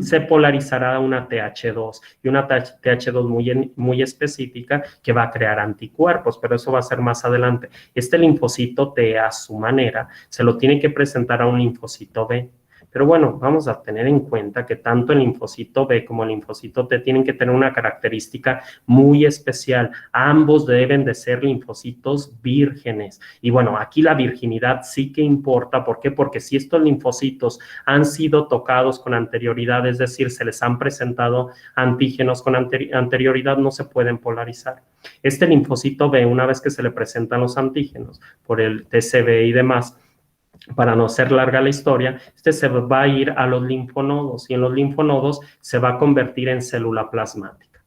se polarizará a una TH2, y una TH2 muy específica que va a crear anticuerpos, pero eso va a ser más adelante. Este linfocito T, a su manera, se lo tiene que presentar a un linfocito B. Pero bueno, vamos a tener en cuenta que tanto el linfocito B como el linfocito T tienen que tener una característica muy especial. Ambos deben de ser linfocitos vírgenes. Y bueno, aquí la virginidad sí que importa. ¿Por qué? Porque si estos linfocitos han sido tocados con anterioridad, es decir, se les han presentado antígenos con anterioridad, no se pueden polarizar. Este linfocito B, una vez que se le presentan los antígenos por el TCB y demás, para no ser larga la historia, este se va a ir a los linfonodos, y en los linfonodos se va a convertir en célula plasmática,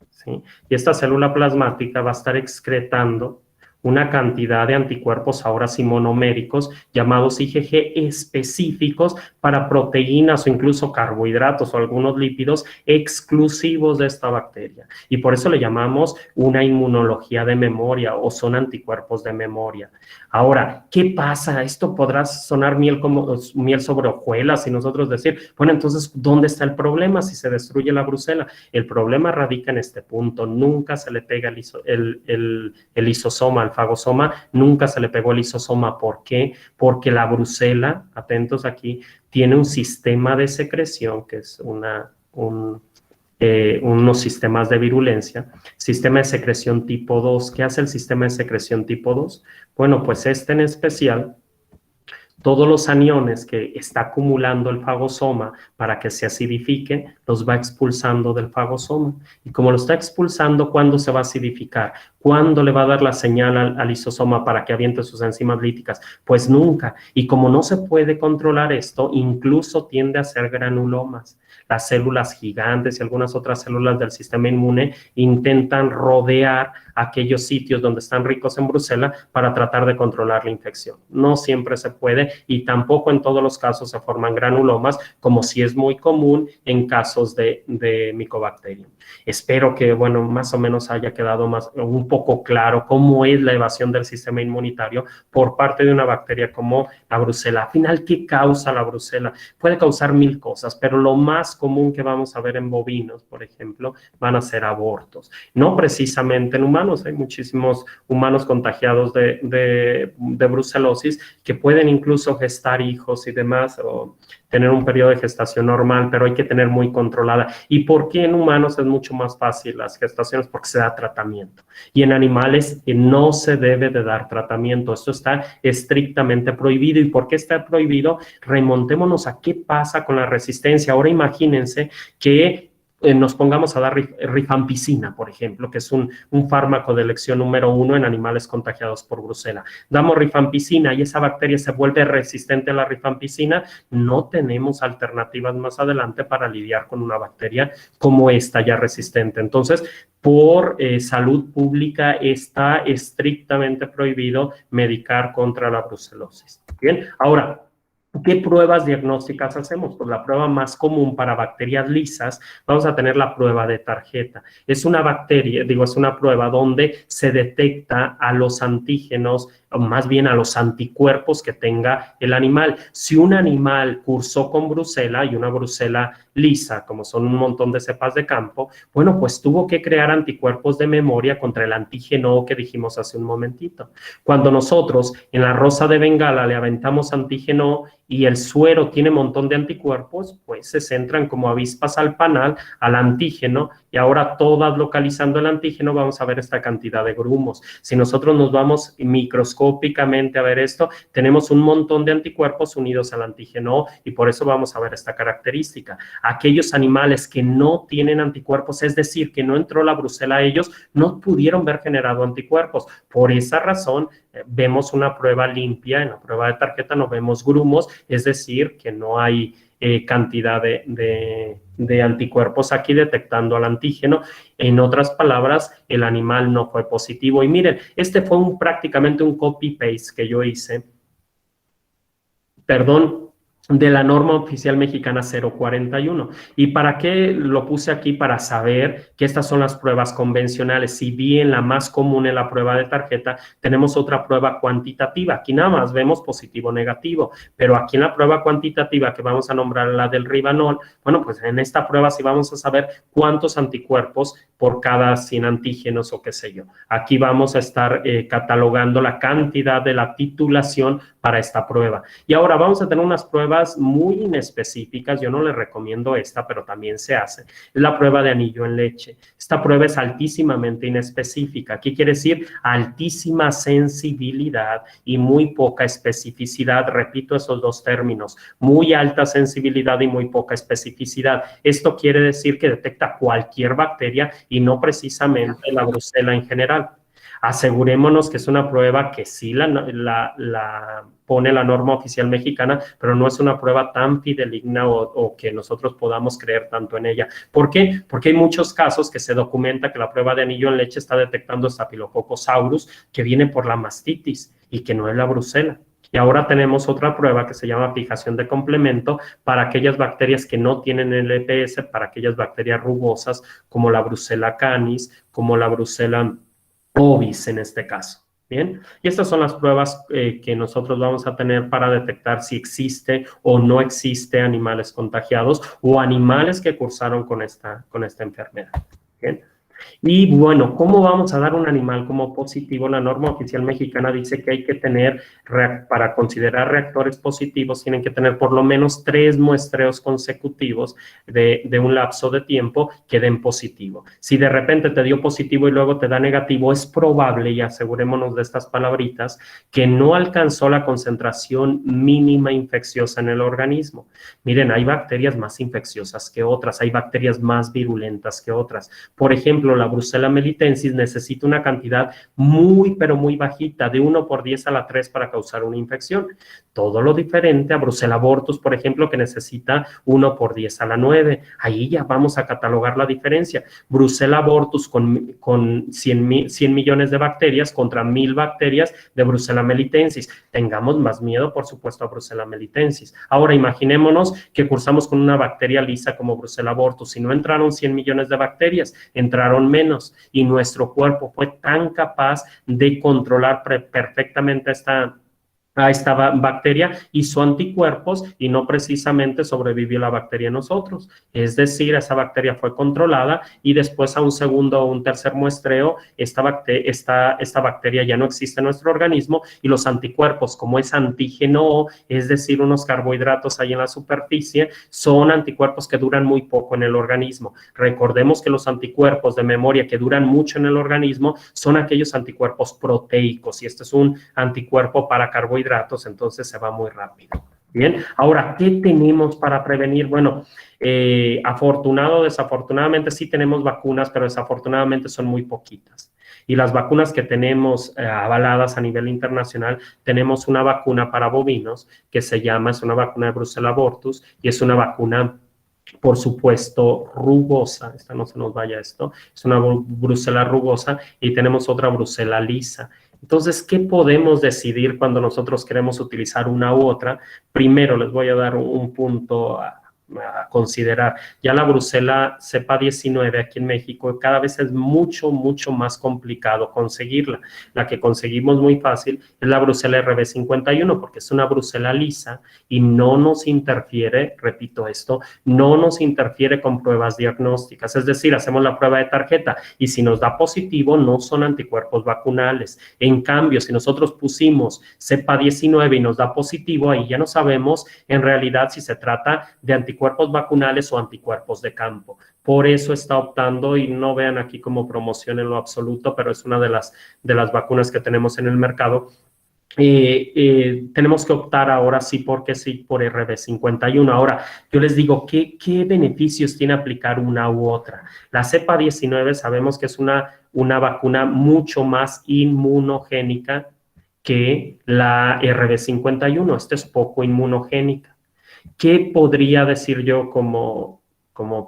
¿sí? Y esta célula plasmática va a estar excretando una cantidad de anticuerpos, ahora sí monoméricos, llamados IgG, específicos para proteínas o incluso carbohidratos o algunos lípidos exclusivos de esta bacteria. Y por eso le llamamos una inmunología de memoria, o son anticuerpos de memoria. Ahora, ¿qué pasa? Esto podrá sonar miel sobre hojuelas y nosotros decir, bueno, entonces, ¿dónde está el problema si se destruye la brucela? El problema radica en este punto. Nunca se le pega el lisosoma, el fagosoma, nunca se le pegó el lisosoma. ¿Por qué? Porque la brucela, atentos aquí, tiene un sistema de secreción que es unos sistemas de virulencia, sistema de secreción tipo 2. ¿Qué hace el sistema de secreción tipo 2? Bueno, pues este en especial, todos los aniones que está acumulando el fagosoma para que se acidifique, los va expulsando del fagosoma. Y como lo está expulsando, ¿cuándo se va a acidificar? ¿Cuándo le va a dar la señal al lisosoma para que aviente sus enzimas líticas? Pues nunca. Y como no se puede controlar esto, incluso tiende a ser granulomas. Las células gigantes y algunas otras células del sistema inmune intentan rodear aquellos sitios donde están ricos en brucela para tratar de controlar la infección. No siempre se puede, y tampoco en todos los casos se forman granulomas, como sí es muy común en casos de Mycobacterium. Espero que, bueno, más o menos haya quedado un poco claro cómo es la evasión del sistema inmunitario por parte de una bacteria como la brucela. Al final, ¿qué causa la brucela? Puede causar 1000 cosas, pero lo más común que vamos a ver en bovinos, por ejemplo, van a ser abortos. No precisamente en humanos, hay muchísimos humanos contagiados de brucelosis que pueden incluso gestar hijos y demás, o tener un periodo de gestación normal, pero hay que tener muy controlada. ¿Y por qué en humanos es mucho más fácil las gestaciones? Porque se da tratamiento. Y en animales no se debe de dar tratamiento. Esto está estrictamente prohibido. ¿Y por qué está prohibido? Remontémonos a qué pasa con la resistencia. Ahora imagínense que nos pongamos a dar rifampicina, por ejemplo, que es un fármaco de elección número 1 en animales contagiados por brucela. Damos rifampicina y esa bacteria se vuelve resistente a la rifampicina. No tenemos alternativas más adelante para lidiar con una bacteria como esta ya resistente. Entonces, por salud pública está estrictamente prohibido medicar contra la brucelosis. Bien, ahora, ¿qué pruebas diagnósticas hacemos? Pues la prueba más común para bacterias lisas, vamos a tener la prueba de tarjeta. Es una bacteria, es una prueba donde se detecta a los antígenos o más bien a los anticuerpos que tenga el animal. Si un animal cursó con brucela y una brucela lisa, como son un montón de cepas de campo, bueno, pues tuvo que crear anticuerpos de memoria contra el antígeno que dijimos hace un momentito. Cuando nosotros en la rosa de Bengala le aventamos antígeno y el suero tiene un montón de anticuerpos, pues se centran como avispas al panal, al antígeno, y ahora todas localizando el antígeno vamos a ver esta cantidad de grumos. Si nosotros nos vamos microscópicamente a ver esto, tenemos un montón de anticuerpos unidos al antígeno y por eso vamos a ver esta característica. Aquellos animales que no tienen anticuerpos, es decir, que no entró la brucela a ellos, no pudieron ver generado anticuerpos. Por esa razón, vemos una prueba limpia, en la prueba de tarjeta no vemos grumos, es decir, que no hay cantidad de anticuerpos aquí detectando al antígeno. En otras palabras, el animal no fue positivo. Y miren, este fue prácticamente un copy-paste que yo hice, de la norma oficial mexicana 041. ¿Y para qué lo puse aquí? Para saber que estas son las pruebas convencionales. Si bien la más común es la prueba de tarjeta, tenemos otra prueba cuantitativa. Aquí nada más vemos positivo o negativo, pero aquí en la prueba cuantitativa que vamos a nombrar la del Rivanol, bueno, pues en esta prueba sí vamos a saber cuántos anticuerpos por cada 100 antígenos o qué sé yo. Aquí vamos a estar catalogando la cantidad de la titulación para esta prueba. Y ahora vamos a tener unas pruebas muy inespecíficas. Yo no les recomiendo esta, pero también se hace. Es la prueba de anillo en leche. Esta prueba es altísimamente inespecífica. ¿Qué quiere decir? Altísima sensibilidad y muy poca especificidad. Repito esos dos términos. Muy alta sensibilidad y muy poca especificidad. Esto quiere decir que detecta cualquier bacteria y no precisamente la brucela en general. Asegurémonos que es una prueba que sí la pone la norma oficial mexicana, pero no es una prueba tan fidedigna o que nosotros podamos creer tanto en ella. ¿Por qué? Porque hay muchos casos que se documenta que la prueba de anillo en leche está detectando Staphylococcus aureus, que viene por la mastitis y que no es la brucela. Y ahora tenemos otra prueba que se llama fijación de complemento para aquellas bacterias que no tienen el EPS, para aquellas bacterias rugosas como la Brucella canis, como la Brucella ovis en este caso. Bien, y estas son las pruebas que nosotros vamos a tener para detectar si existe o no existe animales contagiados o animales que cursaron con esta enfermedad. Bien. Y bueno, ¿cómo vamos a dar un animal como positivo? La norma oficial mexicana dice que hay que tener, para considerar reactores positivos, tienen que tener por lo menos 3 muestreos consecutivos de un lapso de tiempo que den positivo. Si de repente te dio positivo y luego te da negativo, es probable, y asegurémonos de estas palabritas, que no alcanzó la concentración mínima infecciosa en el organismo. Miren, hay bacterias más infecciosas que otras, hay bacterias más virulentas que otras. Por ejemplo, la Brucella melitensis necesita una cantidad muy, pero muy bajita, de 1/10 a la 3 para causar una infección. Todo lo diferente a Brucella abortus, por ejemplo, que necesita 1/10 a la 9. Ahí ya vamos a catalogar la diferencia. Brucella abortus con 100 millones de bacterias contra 1000 bacterias de Brucella melitensis. Tengamos más miedo, por supuesto, a Brucella melitensis. Ahora, imaginémonos que cursamos con una bacteria lisa como Brucella abortus. Si no entraron 100 millones de bacterias, entraron menos, y nuestro cuerpo fue tan capaz de controlar perfectamente a esta bacteria, hizo anticuerpos y no precisamente sobrevivió la bacteria en nosotros. Es decir, esa bacteria fue controlada y después a un segundo o un tercer muestreo, esta bacteria ya no existe en nuestro organismo y los anticuerpos, como es antígeno, es decir, unos carbohidratos ahí en la superficie, son anticuerpos que duran muy poco en el organismo. Recordemos que los anticuerpos de memoria que duran mucho en el organismo son aquellos anticuerpos proteicos y este es un anticuerpo para carbohidratos, entonces se va muy rápido. Bien, ahora, ¿qué tenemos para prevenir? Bueno, desafortunadamente sí tenemos vacunas, pero desafortunadamente son muy poquitas. Y las vacunas que tenemos avaladas a nivel internacional, tenemos una vacuna para bovinos que es una vacuna de Brucella abortus y es una vacuna, por supuesto, rugosa. Esta no se nos vaya esto. Es una Brucella rugosa y tenemos otra Brucella lisa. Entonces, ¿qué podemos decidir cuando nosotros queremos utilizar una u otra? Primero, les voy a dar un punto a considerar. Ya la Brucela cepa 19 aquí en México cada vez es mucho más complicado conseguirla. La que conseguimos muy fácil es la Brucela RB51 porque es una Brucela lisa y no nos interfiere, repito esto, no nos interfiere con pruebas diagnósticas. Es decir, hacemos la prueba de tarjeta y si nos da positivo no son anticuerpos vacunales. En cambio, si nosotros pusimos cepa 19 y nos da positivo, ahí ya no sabemos en realidad si se trata de anticuerpos vacunales o anticuerpos de campo. Por eso está optando, y no vean aquí como promoción en lo absoluto, pero es una de las vacunas que tenemos en el mercado. Tenemos que optar ahora sí porque sí por RB51. Ahora, yo les digo, ¿qué beneficios tiene aplicar una u otra? La cepa 19 sabemos que es una vacuna mucho más inmunogénica que la RB51. Esta es poco inmunogénica. ¿Qué podría decir yo como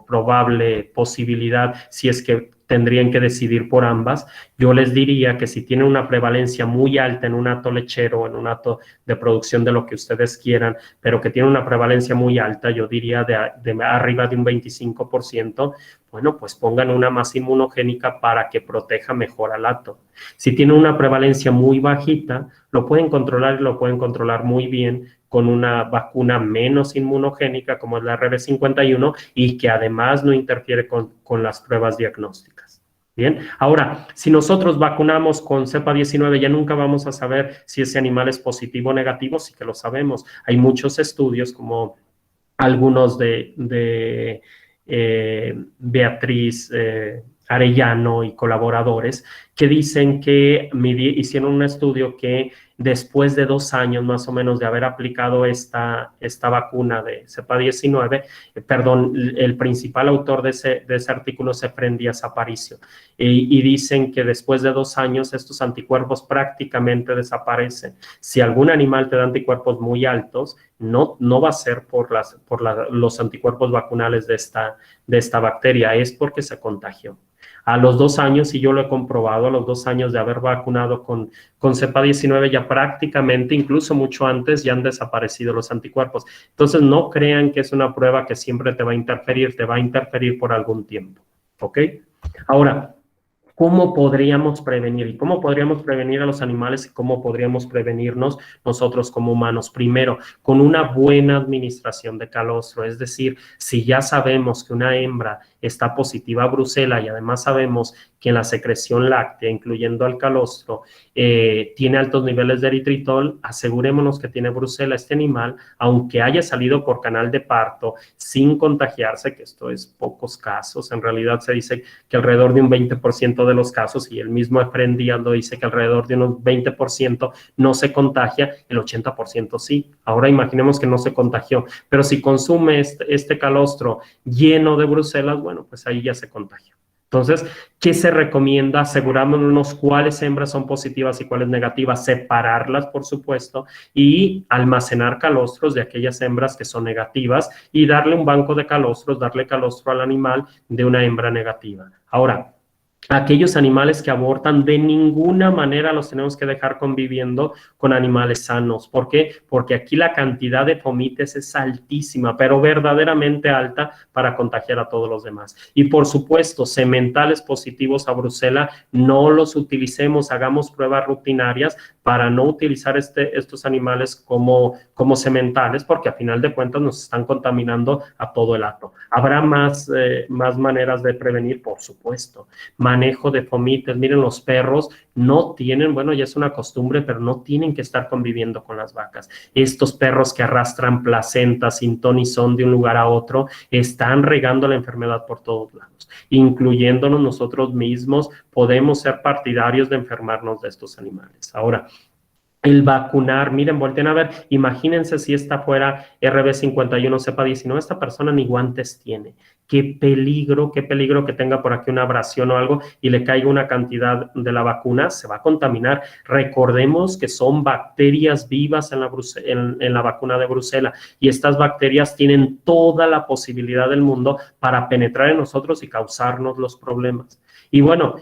probable posibilidad si es que tendrían que decidir por ambas? Yo les diría que si tienen una prevalencia muy alta en un hato lechero o en un hato de producción de lo que ustedes quieran, pero que tiene una prevalencia muy alta, yo diría de arriba de un 25%, bueno, pues pongan una más inmunogénica para que proteja mejor al hato. Si tiene una prevalencia muy bajita, lo pueden controlar y lo pueden controlar muy bien con una vacuna menos inmunogénica como es la RB51 y que además no interfiere con las pruebas diagnósticas. Bien, ahora, si nosotros vacunamos con cepa 19, ya nunca vamos a saber si ese animal es positivo o negativo, sí que lo sabemos. Hay muchos estudios como algunos de Beatriz Arellano y colaboradores que dicen que hicieron un estudio que después de 2 años más o menos de haber aplicado esta vacuna de cepa 19, perdón, el principal autor de ese artículo es Efrén Díaz Aparicio, y dicen que después de 2 años estos anticuerpos prácticamente desaparecen. Si algún animal te da anticuerpos muy altos, no va a ser por los anticuerpos vacunales de esta bacteria, es porque se contagió. A los 2 años, y yo lo he comprobado, a los 2 años de haber vacunado con cepa 19, ya prácticamente, incluso mucho antes, ya han desaparecido los anticuerpos. Entonces, no crean que es una prueba que siempre te va a interferir por algún tiempo, ¿ok? Ahora, ¿cómo podríamos prevenir? ¿Y cómo podríamos prevenir a los animales y cómo podríamos prevenirnos nosotros como humanos? Primero, con una buena administración de calostro, es decir, si ya sabemos que una hembra está positiva a brucela y además sabemos que en la secreción láctea, incluyendo al calostro, tiene altos niveles de eritritol, asegurémonos que tiene brucela este animal, aunque haya salido por canal de parto sin contagiarse, que esto es pocos casos, en realidad se dice que alrededor de un 20% de los casos, y el mismo Efrén Díaz lo dice que alrededor de un 20% no se contagia, el 80% sí. Ahora imaginemos que no se contagió, pero si consume este calostro lleno de brucelas, bueno, pues ahí ya se contagió. Entonces, ¿qué se recomienda? Asegurándonos cuáles hembras son positivas y cuáles negativas, separarlas, por supuesto, y almacenar calostros de aquellas hembras que son negativas y darle un banco de calostros, darle calostro al animal de una hembra negativa. Ahora, aquellos animales que abortan, de ninguna manera los tenemos que dejar conviviendo con animales sanos. ¿Por qué? Porque aquí la cantidad de fomites es altísima, pero verdaderamente alta para contagiar a todos los demás. Y por supuesto, sementales positivos a brucela, no los utilicemos, hagamos pruebas rutinarias para no utilizar estos animales como sementales, porque a final de cuentas nos están contaminando a todo el hato. ¿Habrá más maneras de prevenir? Por supuesto. Manejo de fomites. Miren, los perros no tienen, bueno, ya es una costumbre, pero no tienen que estar conviviendo con las vacas. Estos perros que arrastran placentas sin ton ni son de un lugar a otro, están regando la enfermedad por todos lados, incluyéndonos nosotros mismos. Podemos ser partidarios de enfermarnos de estos animales. Ahora, el vacunar, miren, volteen a ver, imagínense si esta fuera RB51 cepa 19, esta persona ni guantes tiene. Qué peligro que tenga por aquí una abrasión o algo y le caiga una cantidad de la vacuna, se va a contaminar. Recordemos que son bacterias vivas en la vacuna de brucela, y estas bacterias tienen toda la posibilidad del mundo para penetrar en nosotros y causarnos los problemas. Y bueno,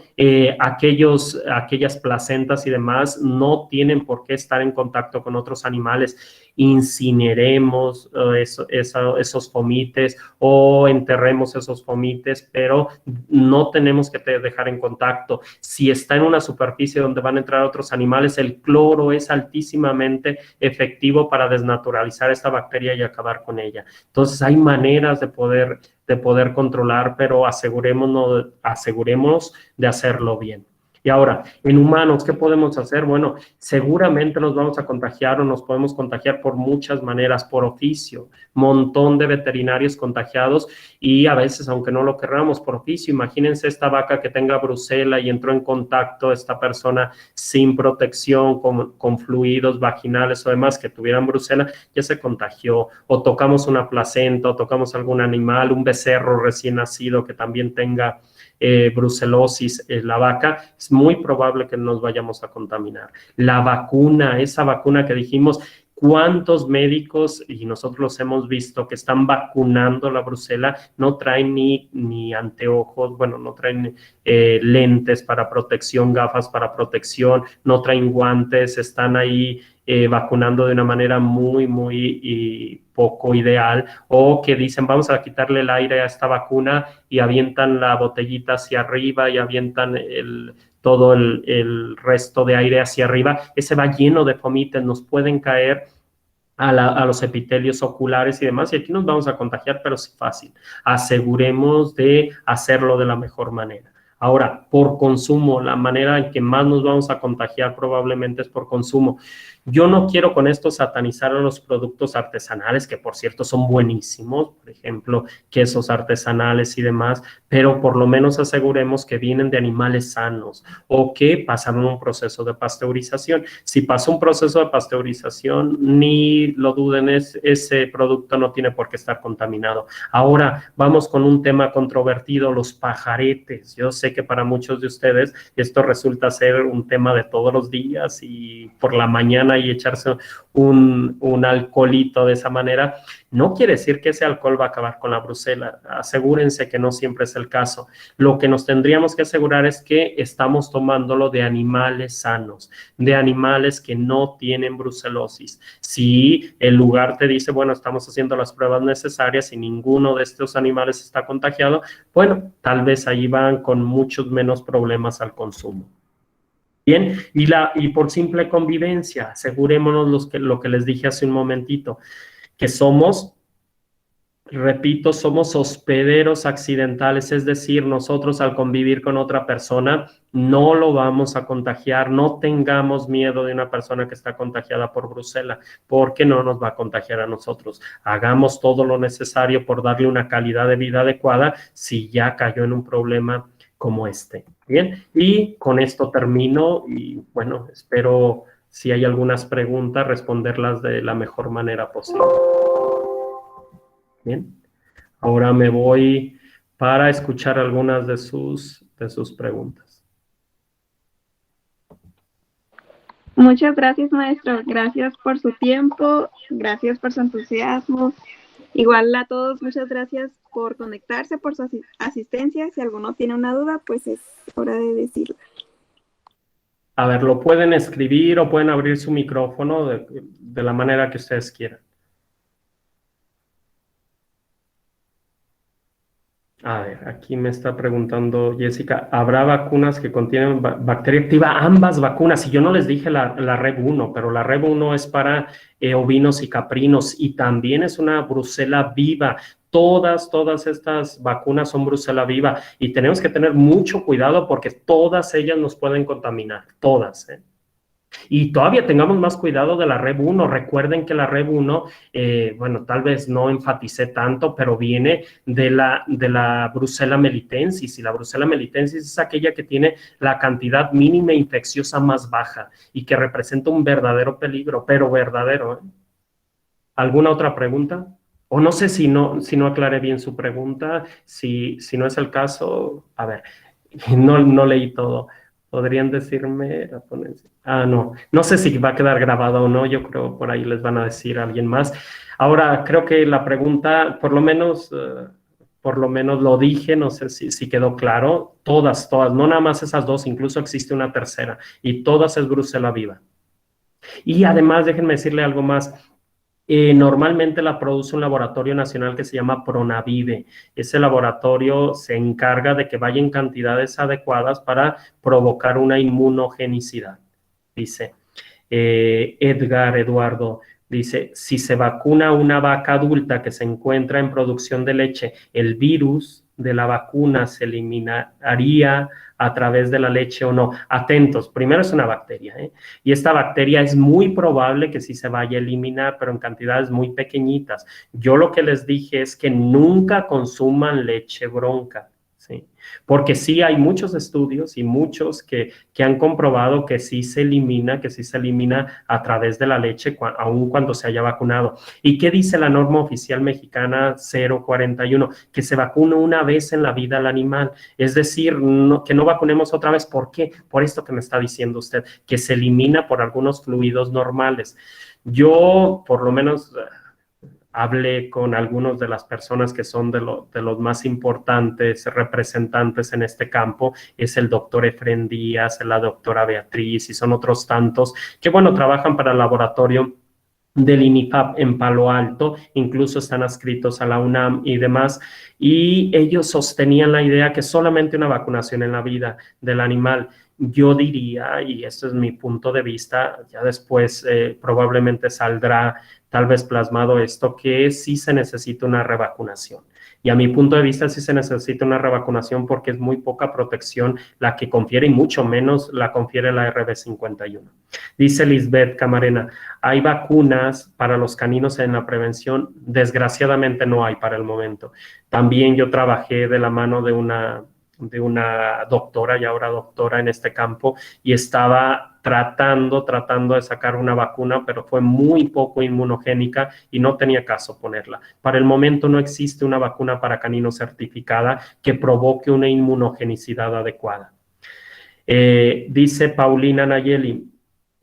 aquellas placentas y demás no tienen por qué estar en contacto con otros animales. Incineremos esos fomites o enterremos esos fomites, pero no tenemos que dejar en contacto. Si está en una superficie donde van a entrar otros animales, el cloro es altísimamente efectivo para desnaturalizar esta bacteria y acabar con ella. Entonces hay maneras de poder controlar, pero asegurémonos de hacerlo bien. Y ahora, en humanos, ¿qué podemos hacer? Bueno, seguramente nos vamos a contagiar o nos podemos contagiar por muchas maneras, por oficio, montón de veterinarios contagiados y a veces, aunque no lo querramos, por oficio. Imagínense esta vaca que tenga brucela y entró en contacto esta persona sin protección, con fluidos vaginales o demás que tuvieran brucela, ya se contagió. O tocamos una placenta, o tocamos algún animal, un becerro recién nacido que también tenga brucelosis, la vaca, es muy probable que nos vayamos a contaminar. La vacuna, esa vacuna que dijimos, ¿cuántos médicos, y nosotros los hemos visto, que están vacunando la brucela, no traen ni anteojos, bueno, no traen lentes para protección, gafas para protección, no traen guantes, están ahí vacunando de una manera muy poco ideal, o que dicen vamos a quitarle el aire a esta vacuna y avientan la botellita hacia arriba y avientan todo el resto de aire hacia arriba, ese va lleno de fomites, nos pueden caer a los epitelios oculares y demás, y aquí nos vamos a contagiar, pero sí fácil. Aseguremos de hacerlo de la mejor manera. Ahora, por consumo, la manera en que más nos vamos a contagiar probablemente es por consumo. Yo no quiero con esto satanizar a los productos artesanales, que por cierto son buenísimos, por ejemplo, quesos artesanales y demás, pero por lo menos aseguremos que vienen de animales sanos o que pasaron un proceso de pasteurización. Si pasó un proceso de pasteurización, ni lo duden, ese producto no tiene por qué estar contaminado. Ahora vamos con un tema controvertido, los pajaretes. Yo sé que para muchos de ustedes esto resulta ser un tema de todos los días y por la mañana y echarse un alcoholito de esa manera, no quiere decir que ese alcohol va a acabar con la brucela. Asegúrense que no siempre es el caso. Lo que nos tendríamos que asegurar es que estamos tomándolo de animales sanos, de animales que no tienen brucelosis. Si el lugar te dice, bueno, estamos haciendo las pruebas necesarias y ninguno de estos animales está contagiado, bueno, tal vez ahí van con muchos menos problemas al consumo. Bien, y por simple convivencia, asegurémonos lo que les dije hace un momentito, que somos, repito, somos hospederos accidentales, es decir, nosotros al convivir con otra persona no lo vamos a contagiar, no tengamos miedo de una persona que está contagiada por brucela, porque no nos va a contagiar a nosotros. Hagamos todo lo necesario por darle una calidad de vida adecuada si ya cayó en un problema como este. Bien, y con esto termino y bueno, espero si hay algunas preguntas responderlas de la mejor manera posible. Bien, ahora me voy para escuchar algunas de sus preguntas. Muchas gracias, maestro. Gracias por su tiempo, gracias por su entusiasmo. Igual a todos, muchas gracias por conectarse, por su asistencia. Si alguno tiene una duda, pues es hora de decirlo. A ver, lo pueden escribir o pueden abrir su micrófono de la manera que ustedes quieran. A ver, aquí me está preguntando Jessica, ¿habrá vacunas que contienen bacteria activa? Ambas vacunas, y yo no les dije la Rev 1, pero la Rev 1 es para ovinos y caprinos y también es una brucela viva. Todas estas vacunas son brucela viva y tenemos que tener mucho cuidado porque todas ellas nos pueden contaminar, todas, ¿eh? Y todavía tengamos más cuidado de la Rev 1. Recuerden que la Rev 1, bueno, tal vez no enfaticé tanto, pero viene de la Brucella melitensis. Y la Brucella melitensis es aquella que tiene la cantidad mínima infecciosa más baja y que representa un verdadero peligro, pero verdadero, ¿eh? ¿Alguna otra pregunta? O no sé si no aclaré bien su pregunta. Si no es el caso, a ver, no leí todo. ¿Podrían decirme la ponencia? No sé si va a quedar grabado o no, yo creo por ahí les van a decir a alguien más. Ahora, creo que la pregunta, por lo menos por lo menos lo dije, no sé si quedó claro, todas, no nada más esas dos, incluso existe una tercera, y todas es Brucela viva. Y además, déjenme decirle algo más. Normalmente la produce un laboratorio nacional que se llama Pronavive. Ese laboratorio se encarga de que vaya en cantidades adecuadas para provocar una inmunogenicidad, dice. Edgar Eduardo dice, si se vacuna una vaca adulta que se encuentra en producción de leche, el virus de la vacuna se eliminaría a través de la leche o no. Atentos, primero es una bacteria, ¿eh? Y esta bacteria es muy probable que sí se vaya a eliminar, pero en cantidades muy pequeñitas. Yo lo que les dije es que nunca consuman leche bronca, ¿sí? Porque sí hay muchos estudios y muchos que han comprobado que sí se elimina a través de la leche, aun cuando se haya vacunado. ¿Y qué dice la norma oficial mexicana 041? Que se vacune una vez en la vida al animal. Es decir, que no vacunemos otra vez. ¿Por qué? Por esto que me está diciendo usted, que se elimina por algunos fluidos normales. Yo, por lo menos, hablé con algunos de las personas que son de los más importantes representantes en este campo, es el doctor Efren Díaz, la doctora Beatriz y son otros tantos que, bueno, trabajan para el laboratorio del INIFAP en Palo Alto, incluso están adscritos a la UNAM y demás, y ellos sostenían la idea que solamente una vacunación en la vida del animal. Yo diría, y este es mi punto de vista, ya después probablemente saldrá tal vez plasmado esto, que sí se necesita una revacunación. Y a mi punto de vista sí se necesita una revacunación porque es muy poca protección la que confiere y mucho menos la confiere la RB51. Dice Lisbeth Camarena, ¿hay vacunas para los caninos en la prevención? Desgraciadamente no hay para el momento. También yo trabajé de la mano de una doctora y ahora doctora en este campo y estaba tratando de sacar una vacuna, pero fue muy poco inmunogénica y no tenía caso ponerla. Para el momento no existe una vacuna para caninos certificada que provoque una inmunogenicidad adecuada. Dice Paulina Nayeli,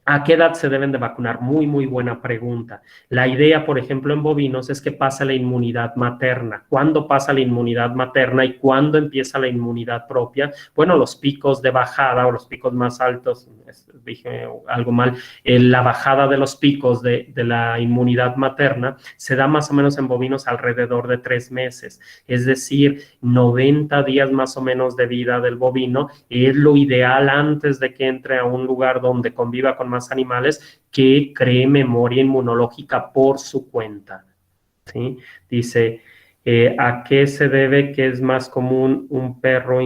¿a qué edad se deben de vacunar? Muy, muy buena pregunta. La idea, por ejemplo, en bovinos es que pasa la inmunidad materna. ¿Cuándo pasa la inmunidad materna y cuándo empieza la inmunidad propia? Bueno, los picos de bajada o los picos más altos, dije algo mal, la bajada de los picos de la inmunidad materna se da más o menos en bovinos alrededor de 3 meses. Es decir, 90 días más o menos de vida del bovino es lo ideal antes de que entre a un lugar donde conviva con más animales, que cree memoria inmunológica por su cuenta, ¿sí? Dice, ¿a qué se debe que es más común un perro?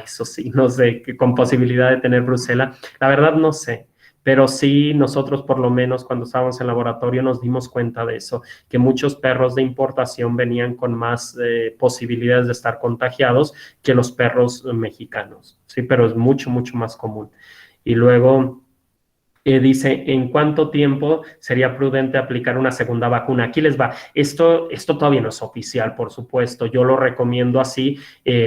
Eso sí, no sé, que con posibilidad de tener brucela. La verdad no sé, pero sí nosotros por lo menos cuando estábamos en laboratorio nos dimos cuenta de eso, que muchos perros de importación venían con más posibilidades de estar contagiados que los perros mexicanos, ¿sí? Pero es mucho, mucho más común. Y luego dice, ¿en cuánto tiempo sería prudente aplicar una segunda vacuna? Aquí les va. Esto todavía no es oficial, por supuesto. Yo lo recomiendo así,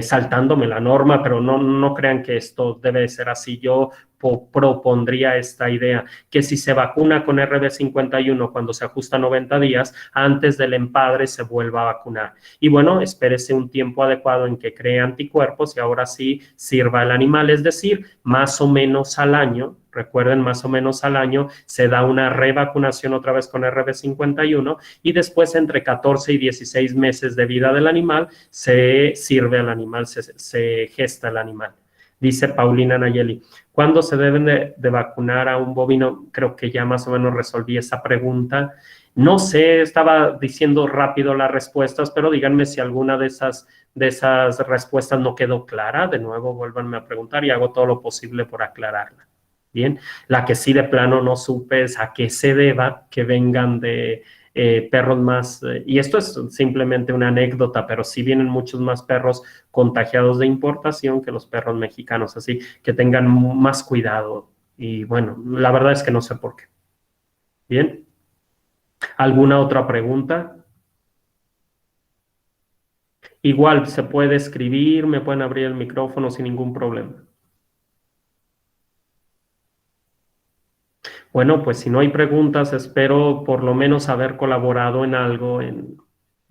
saltándome la norma, pero no crean que esto debe de ser así. Yo propondría esta idea, que si se vacuna con RB51 cuando se ajusta 90 días, antes del empadre se vuelva a vacunar. Y bueno, espérese un tiempo adecuado en que cree anticuerpos y ahora sí sirva el animal, es decir, más o menos al año. Recuerden, más o menos al año se da una revacunación otra vez con RB51 y después entre 14 y 16 meses de vida del animal se sirve al animal, se gesta el animal. Dice Paulina Nayeli, ¿cuándo se deben de vacunar a un bovino? Creo que ya más o menos resolví esa pregunta. No sé, estaba diciendo rápido las respuestas, pero díganme si alguna de esas respuestas no quedó clara. De nuevo, vuélvanme a preguntar y hago todo lo posible por aclararla. Bien, la que sí de plano no supe es a qué se deba que vengan de perros más, y esto es simplemente una anécdota, pero sí vienen muchos más perros contagiados de importación que los perros mexicanos, así que tengan más cuidado. Y bueno, la verdad es que no sé por qué. Bien, ¿alguna otra pregunta? Igual se puede escribir, me pueden abrir el micrófono sin ningún problema. Bueno, pues si no hay preguntas, espero por lo menos haber colaborado en algo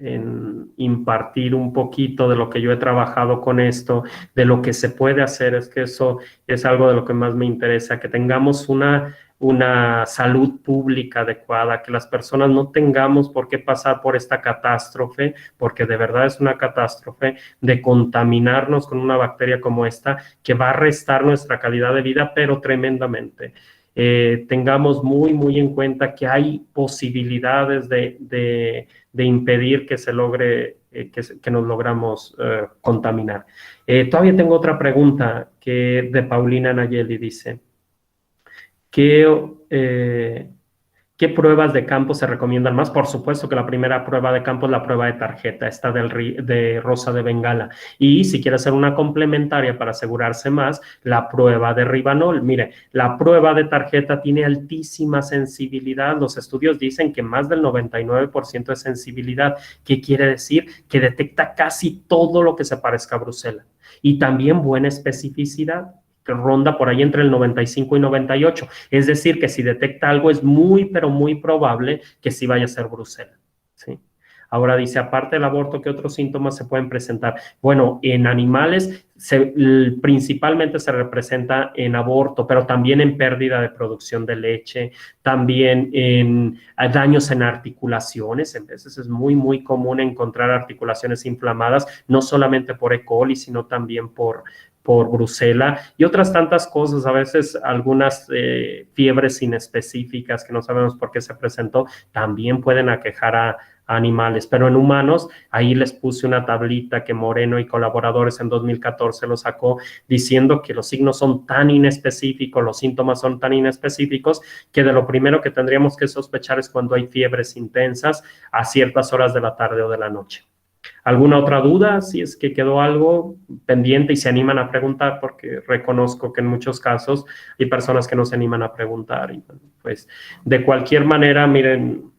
en impartir un poquito de lo que yo he trabajado con esto, de lo que se puede hacer. Es que eso es algo de lo que más me interesa, que tengamos una salud pública adecuada, que las personas no tengamos por qué pasar por esta catástrofe, porque de verdad es una catástrofe, de contaminarnos con una bacteria como esta, que va a restar nuestra calidad de vida, pero tremendamente. Tengamos muy en cuenta que hay posibilidades de impedir que se logre, que nos logramos contaminar. Todavía tengo otra pregunta que de Paulina Nayeli dice, ¿qué pruebas de campo se recomiendan más? Por supuesto que la primera prueba de campo es la prueba de tarjeta, esta de Rosa de Bengala. Y si quiere hacer una complementaria para asegurarse más, la prueba de Rivanol. Mire, la prueba de tarjeta tiene altísima sensibilidad. Los estudios dicen que más del 99% de sensibilidad. ¿Qué quiere decir? Que detecta casi todo lo que se parezca a Brucela. Y también buena especificidad, que ronda por ahí entre el 95 y 98. Es decir, que si detecta algo es muy, pero muy probable que sí vaya a ser Brucela, ¿sí? Ahora dice, aparte del aborto, ¿qué otros síntomas se pueden presentar? Bueno, en animales principalmente se representa en aborto, pero también en pérdida de producción de leche, también en daños en articulaciones. En veces es muy común encontrar articulaciones inflamadas, no solamente por E. coli, sino también por Brucela y otras tantas cosas, a veces algunas fiebres inespecíficas que no sabemos por qué se presentó, también pueden aquejar a animales, pero en humanos, ahí les puse una tablita que Moreno y colaboradores en 2014 lo sacó, diciendo que los signos son tan inespecíficos, los síntomas son tan inespecíficos, que de lo primero que tendríamos que sospechar es cuando hay fiebres intensas a ciertas horas de la tarde o de la noche. ¿Alguna otra duda? Si es que quedó algo pendiente y se animan a preguntar, porque reconozco que en muchos casos hay personas que no se animan a preguntar. Y pues de cualquier manera, miren,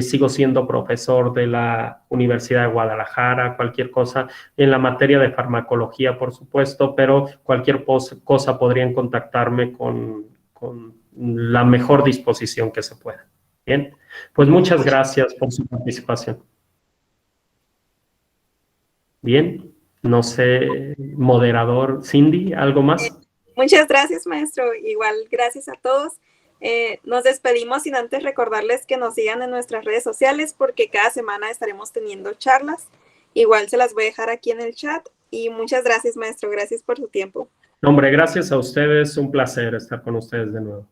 sigo siendo profesor de la Universidad de Guadalajara, cualquier cosa en la materia de farmacología, por supuesto, pero cualquier cosa podrían contactarme con la mejor disposición que se pueda. Bien, pues muchas gracias por su participación. Bien, no sé, moderador Cindy, ¿algo más? Muchas gracias, maestro. Igual, gracias a todos. Nos despedimos sin antes recordarles que nos sigan en nuestras redes sociales porque cada semana estaremos teniendo charlas. Igual se las voy a dejar aquí en el chat. Y muchas gracias, maestro. Gracias por su tiempo. Hombre, gracias a ustedes. Un placer estar con ustedes de nuevo.